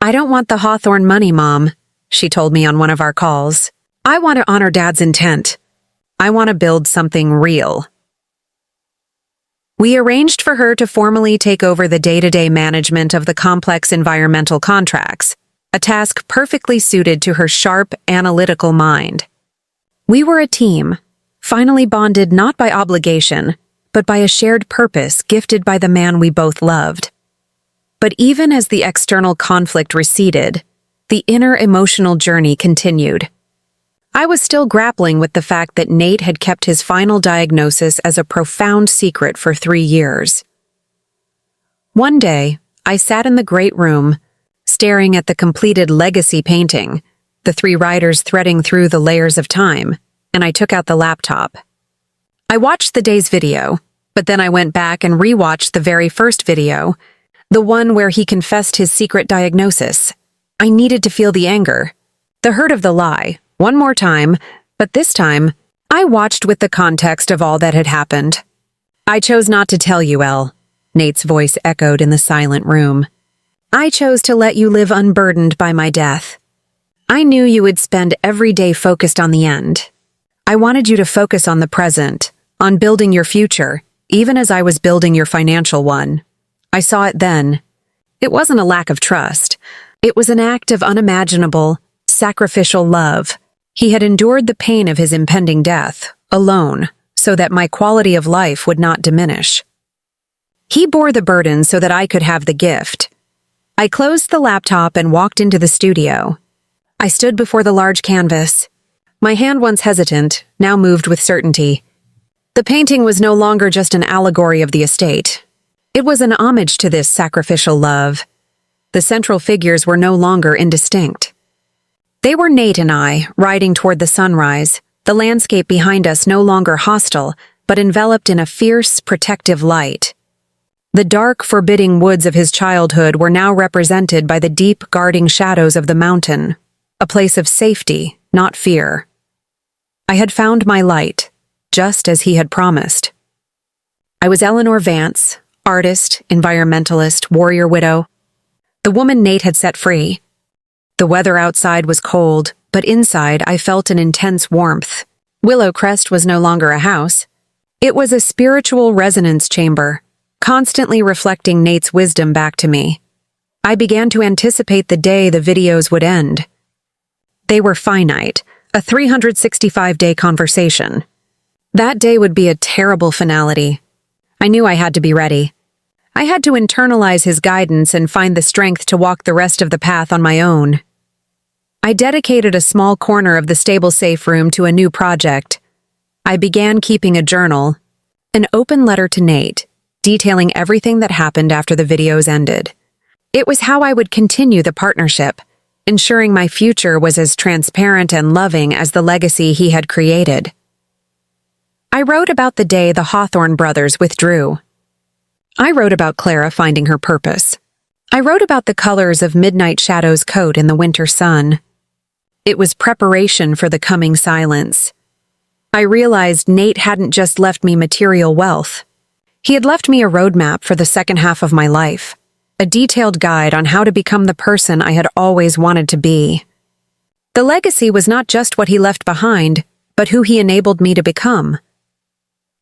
"I don't want the Hawthorne money, Mom," she told me on one of our calls. "I want to honor Dad's intent. I want to build something real." We arranged for her to formally take over the day-to-day management of the complex environmental contracts, a task perfectly suited to her sharp, analytical mind. We were a team, finally bonded not by obligation, but by a shared purpose gifted by the man we both loved. But even as the external conflict receded, the inner emotional journey continued. I was still grappling with the fact that Nate had kept his final diagnosis as a profound secret for 3 years. One day, I sat in the great room, staring at the completed legacy painting, the 3 riders threading through the layers of time, and I took out the laptop. I watched the day's video, but then I went back and rewatched the very first video, the one where he confessed his secret diagnosis. I needed to feel the anger, the hurt of the lie, one more time, but this time, I watched with the context of all that had happened. "I chose not to tell you, Elle," Nate's voice echoed in the silent room. "I chose to let you live unburdened by my death. I knew you would spend every day focused on the end. I wanted you to focus on the present, on building your future, even as I was building your financial one. I saw it then. It wasn't a lack of trust. It was an act of unimaginable, sacrificial love. He had endured the pain of his impending death, alone, so that my quality of life would not diminish. He bore the burden so that I could have the gift." I closed the laptop and walked into the studio. I stood before the large canvas. My hand, once hesitant, now moved with certainty. The painting was no longer just an allegory of the estate. It was an homage to this sacrificial love. The central figures were no longer indistinct. They were Nate and I, riding toward the sunrise, the landscape behind us no longer hostile, but enveloped in a fierce, protective light. The dark, forbidding woods of his childhood were now represented by the deep, guarding shadows of the mountain, a place of safety, not fear. I had found my light, just as he had promised. I was Eleanor Vance, artist, environmentalist, warrior widow, the woman Nate had set free. The weather outside was cold, but inside I felt an intense warmth. Willow Crest was no longer a house. It was a spiritual resonance chamber, constantly reflecting Nate's wisdom back to me. I began to anticipate the day the videos would end. They were finite, a 365-day conversation. That day would be a terrible finality. I knew I had to be ready. I had to internalize his guidance and find the strength to walk the rest of the path on my own. I dedicated a small corner of the stable safe room to a new project. I began keeping a journal, an open letter to Nate, detailing everything that happened after the videos ended. It was how I would continue the partnership, ensuring my future was as transparent and loving as the legacy he had created. I wrote about the day the Hawthorne brothers withdrew. I wrote about Clara finding her purpose. I wrote about the colors of Midnight Shadow's coat in the winter sun. It was preparation for the coming silence. I realized Nate hadn't just left me material wealth. He had left me a roadmap for the second half of my life, a detailed guide on how to become the person I had always wanted to be. The legacy was not just what he left behind, but who he enabled me to become.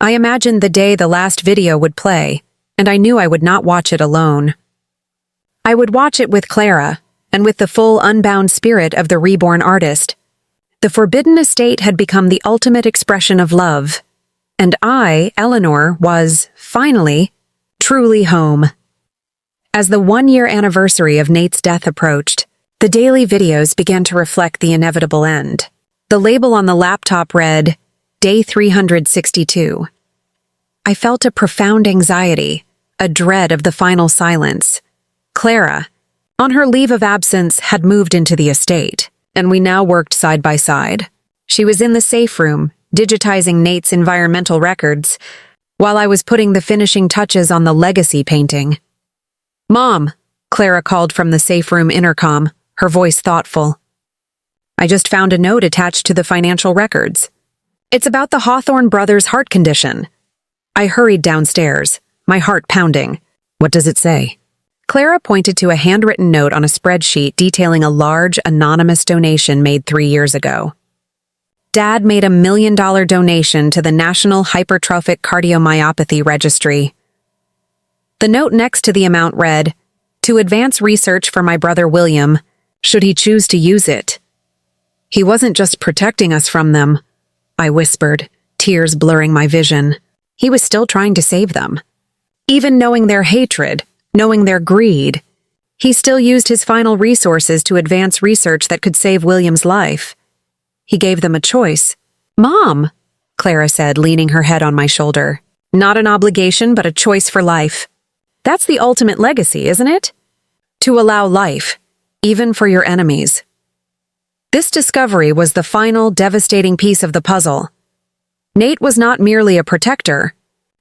I imagined the day the last video would play, and I knew I would not watch it alone. I would watch it with Clara, and with the full unbound spirit of the reborn artist. The Forbidden Estate had become the ultimate expression of love, and I, Eleanor, was, finally, truly home. As the one-year anniversary of Nate's death approached, the daily videos began to reflect the inevitable end. The label on the laptop read, Day 362. I felt a profound anxiety, a dread of the final silence. Clara, on her leave of absence, had moved into the estate, and we now worked side by side. She was in the safe room, digitizing Nate's environmental records, while I was putting the finishing touches on the legacy painting. "Mom," Clara called from the safe room intercom, her voice thoughtful. "I just found a note attached to the financial records. It's about the Hawthorne brothers' heart condition." I hurried downstairs, my heart pounding. "What does it say?" Clara pointed to a handwritten note on a spreadsheet detailing a large, anonymous donation made 3 years ago. Dad made a $1 million donation to the National Hypertrophic Cardiomyopathy Registry. The note next to the amount read, "To advance research for my brother William, should he choose to use it." "He wasn't just protecting us from them," I whispered, tears blurring my vision. He was still trying to save them. Even knowing their hatred, knowing their greed, he still used his final resources to advance research that could save William's life. He gave them a choice. "Mom," Clara said, leaning her head on my shoulder. "Not an obligation, but a choice for life. That's the ultimate legacy, isn't it? To allow life, even for your enemies." This discovery was the final, devastating piece of the puzzle. Nate was not merely a protector.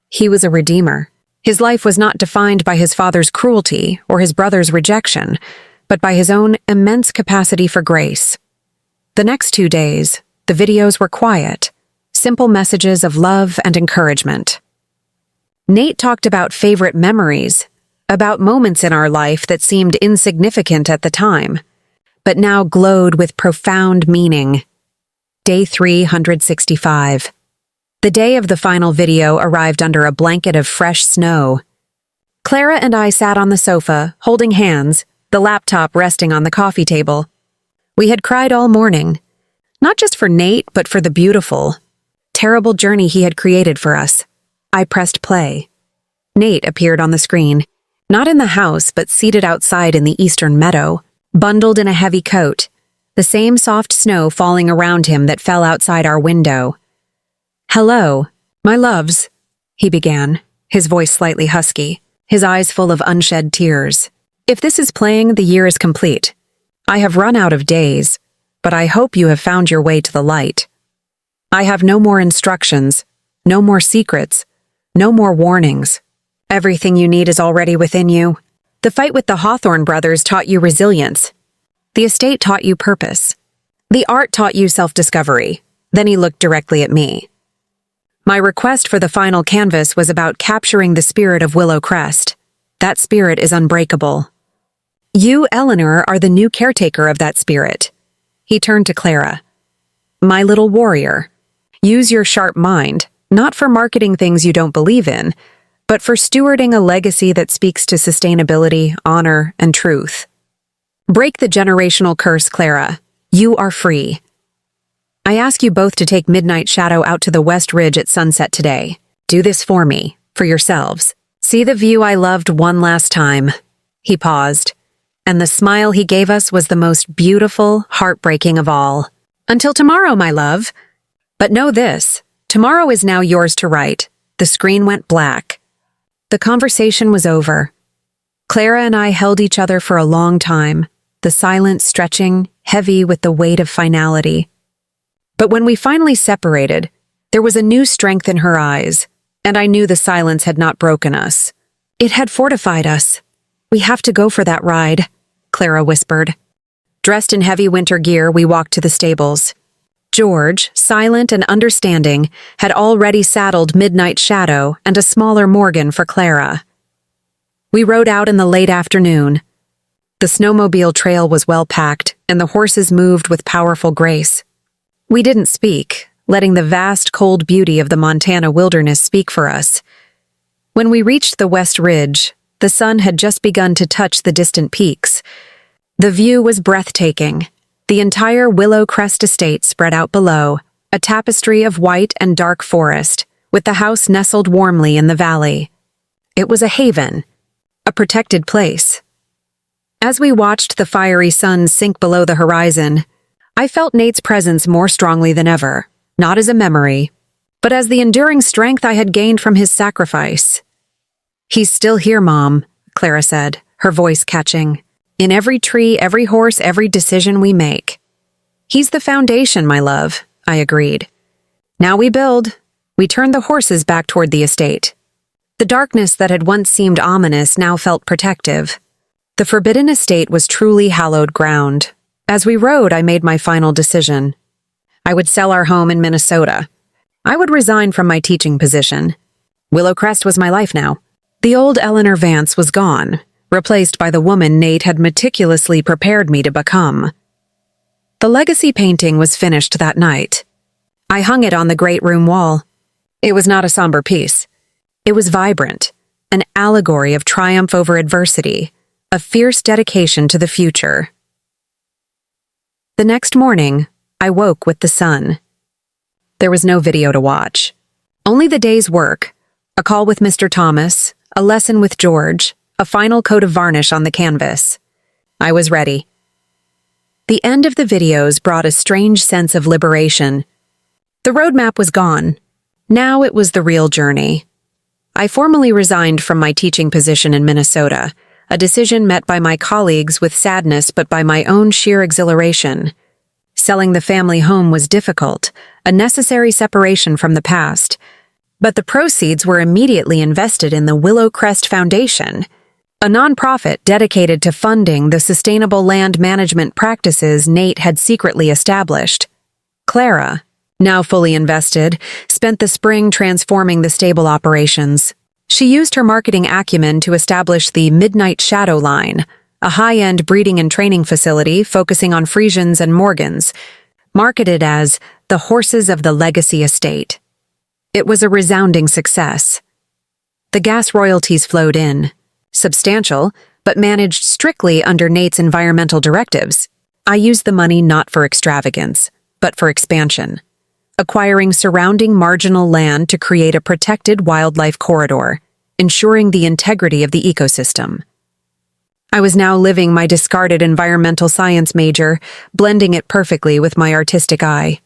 He was a redeemer. His life was not defined by his father's cruelty or his brother's rejection, but by his own immense capacity for grace. The next 2 days, the videos were quiet, simple messages of love and encouragement. Nate talked about favorite memories, about moments in our life that seemed insignificant at the time, but now glowed with profound meaning. Day 365. The day of the final video arrived under a blanket of fresh snow. Clara and I sat on the sofa, holding hands, the laptop resting on the coffee table. We had cried all morning, not just for Nate, but for the beautiful, terrible journey he had created for us. I pressed play. Nate appeared on the screen, not in the house, but seated outside in the eastern meadow, bundled in a heavy coat, the same soft snow falling around him that fell outside our window. "Hello, my loves," he began, his voice slightly husky, his eyes full of unshed tears. "If this is playing, the year is complete. I have run out of days, but I hope you have found your way to the light. I have no more instructions, no more secrets, no more warnings. Everything you need is already within you. The fight with the Hawthorne brothers taught you resilience. The estate taught you purpose. The art taught you self-discovery." Then he looked directly at me. "My request for the final canvas was about capturing the spirit of Willow Crest. That spirit is unbreakable. You, Eleanor, are the new caretaker of that spirit. He turned to Clara. My little warrior, use your sharp mind, not for marketing things you don't believe in, but for stewarding a legacy that speaks to sustainability, honor, and truth. Break the generational curse, Clara. You are free. I ask you both to take Midnight Shadow out to the West Ridge at sunset today. Do this for me, for yourselves. See the view I loved one last time. He paused, and the smile he gave us was the most beautiful, heartbreaking of all. Until tomorrow, my love. But know this, tomorrow is now yours to write. The screen went black. The conversation was over. Clara and I held each other for a long time, the silence stretching, heavy with the weight of finality. But when we finally separated, there was a new strength in her eyes, and I knew the silence had not broken us. It had fortified us. We have to go for that ride, Clara whispered. Dressed in heavy winter gear, we walked to the stables. George, silent and understanding, had already saddled Midnight Shadow and a smaller Morgan for Clara. We rode out in the late afternoon. The snowmobile trail was well packed, and the horses moved with powerful grace. We didn't speak, letting the vast, cold beauty of the Montana wilderness speak for us. When we reached the West Ridge, the sun had just begun to touch the distant peaks. The view was breathtaking. The entire Willow Crest estate spread out below, a tapestry of white and dark forest, with the house nestled warmly in the valley. It was a haven, a protected place. As we watched the fiery sun sink below the horizon, I felt Nate's presence more strongly than ever, not as a memory, but as the enduring strength I had gained from his sacrifice. He's still here, Mom, Clara said, her voice catching. In every tree, every horse, every decision we make. He's the foundation, my love, I agreed. Now we build. We turned the horses back toward the estate. The darkness that had once seemed ominous now felt protective. The forbidden estate was truly hallowed ground. As we rode, I made my final decision. I would sell our home in Minnesota. I would resign from my teaching position. Willow Crest was my life now. The old Eleanor Vance was gone, replaced by the woman Nate had meticulously prepared me to become. The legacy painting was finished that night. I hung it on the great room wall. It was not a somber piece. It was vibrant, an allegory of triumph over adversity, a fierce dedication to the future. The next morning, I woke with the sun. There was no video to watch. Only the day's work, a call with Mr. Thomas, a lesson with George, a final coat of varnish on the canvas. I was ready. The end of the videos brought a strange sense of liberation. The roadmap was gone. Now it was the real journey. I formally resigned from my teaching position in Minnesota, a decision met by my colleagues with sadness but by my own sheer exhilaration. Selling the family home was difficult, a necessary separation from the past, but the proceeds were immediately invested in the Willow Crest Foundation, a nonprofit dedicated to funding the sustainable land management practices Nate had secretly established. Clara, now fully invested, spent the spring transforming the stable operations. She used her marketing acumen to establish the Midnight Shadow line, a high-end breeding and training facility focusing on Friesians and Morgans, marketed as the horses of the legacy estate. It was a resounding success. The gas royalties flowed in, substantial, but managed strictly under Nate's environmental directives. I used the money not for extravagance, but for expansion, acquiring surrounding marginal land to create a protected wildlife corridor, ensuring the integrity of the ecosystem. I was now living my discarded environmental science major, blending it perfectly with my artistic eye.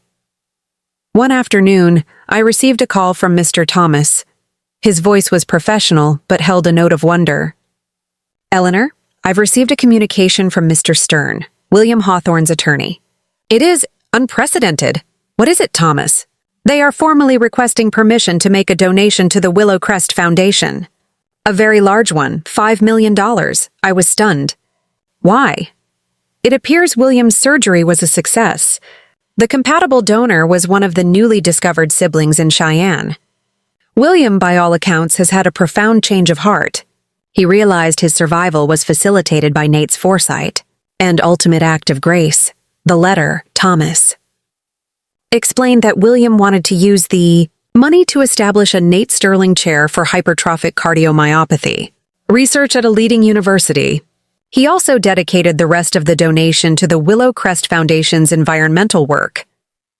One afternoon, I received a call from Mr. Thomas. His voice was professional, but held a note of wonder. Eleanor, I've received a communication from Mr. Stern, William Hawthorne's attorney. It is unprecedented. What is it, Thomas? They are formally requesting permission to make a donation to the Willow Crest Foundation. A very large one, $5 million. I was stunned. Why? It appears William's surgery was a success. The compatible donor was one of the newly discovered siblings in Cheyenne. William, by all accounts, has had a profound change of heart. He realized his survival was facilitated by Nate's foresight and ultimate act of grace, the letter, Thomas explained that William wanted to use the money to establish a Nate Sterling chair for hypertrophic cardiomyopathy, research at a leading university. He also dedicated the rest of the donation to the Willow Crest Foundation's environmental work.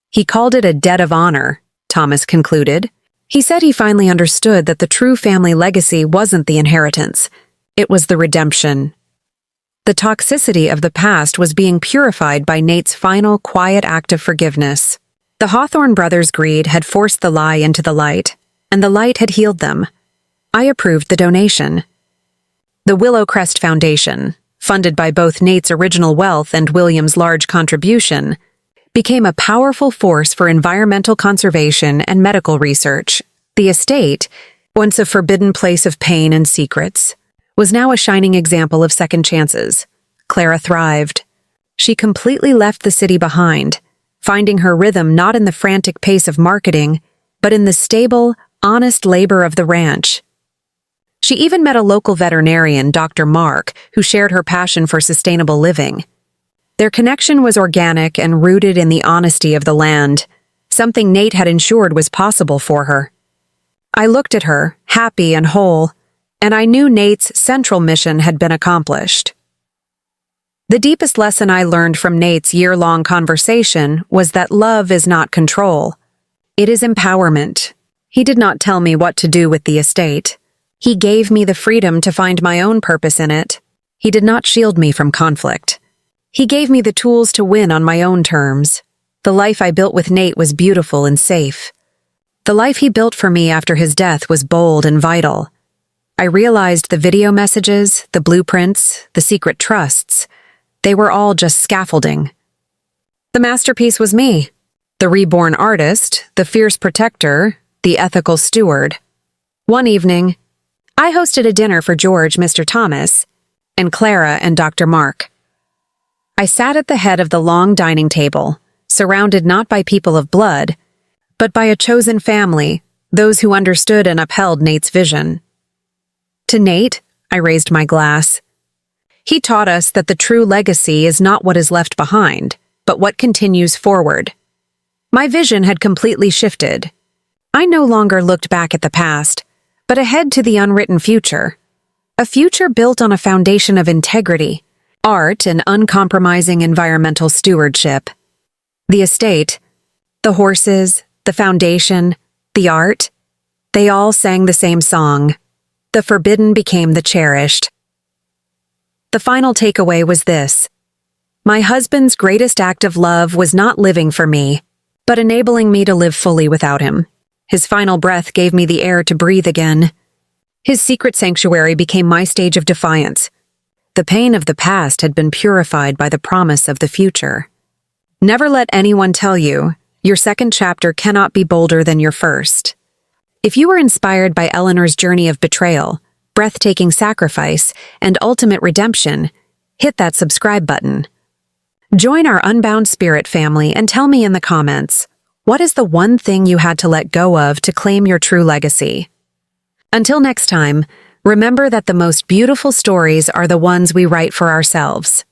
He called it a debt of honor, Thomas concluded. He said he finally understood that the true family legacy wasn't the inheritance, it was the redemption. The toxicity of the past was being purified by Nate's final, quiet act of forgiveness. The Hawthorne brothers' greed had forced the lie into the light, and the light had healed them. I approved the donation. The Willow Crest Foundation, funded by both Nate's original wealth and William's large contribution, became a powerful force for environmental conservation and medical research. The estate, once a forbidden place of pain and secrets, was now a shining example of second chances. Clara thrived. She completely left the city behind, finding her rhythm not in the frantic pace of marketing, but in the stable, honest labor of the ranch. She even met a local veterinarian, Dr. Mark, who shared her passion for sustainable living. Their connection was organic and rooted in the honesty of the land, something Nate had ensured was possible for her. I looked at her, happy and whole, and I knew Nate's central mission had been accomplished. The deepest lesson I learned from Nate's year-long conversation was that love is not control. It is empowerment. He did not tell me what to do with the estate. He gave me the freedom to find my own purpose in it. He did not shield me from conflict. He gave me the tools to win on my own terms. The life I built with Nate was beautiful and safe. The life he built for me after his death was bold and vital. I realized the video messages, the blueprints, the secret trusts, they were all just scaffolding. The masterpiece was me, the reborn artist, the fierce protector, the ethical steward. One evening, I hosted a dinner for George, Mr. Thomas, and Clara and Dr. Mark. I sat at the head of the long dining table, surrounded not by people of blood, but by a chosen family, those who understood and upheld Nate's vision. To Nate, I raised my glass. He taught us that the true legacy is not what is left behind, but what continues forward. My vision had completely shifted. I no longer looked back at the past, but ahead to the unwritten future. A future built on a foundation of integrity, art, and uncompromising environmental stewardship. The estate, the horses, the foundation, the art, they all sang the same song. The forbidden became the cherished. The final takeaway was this. My husband's greatest act of love was not living for me, but enabling me to live fully without him. His final breath gave me the air to breathe again. His secret sanctuary became my stage of defiance. The pain of the past had been purified by the promise of the future. Never let anyone tell you, your second chapter cannot be bolder than your first. If you were inspired by Eleanor's journey of betrayal, breathtaking sacrifice, and ultimate redemption, hit that subscribe button. Join our Unbound Spirit family and tell me in the comments, what is the one thing you had to let go of to claim your true legacy? Until next time, remember that the most beautiful stories are the ones we write for ourselves.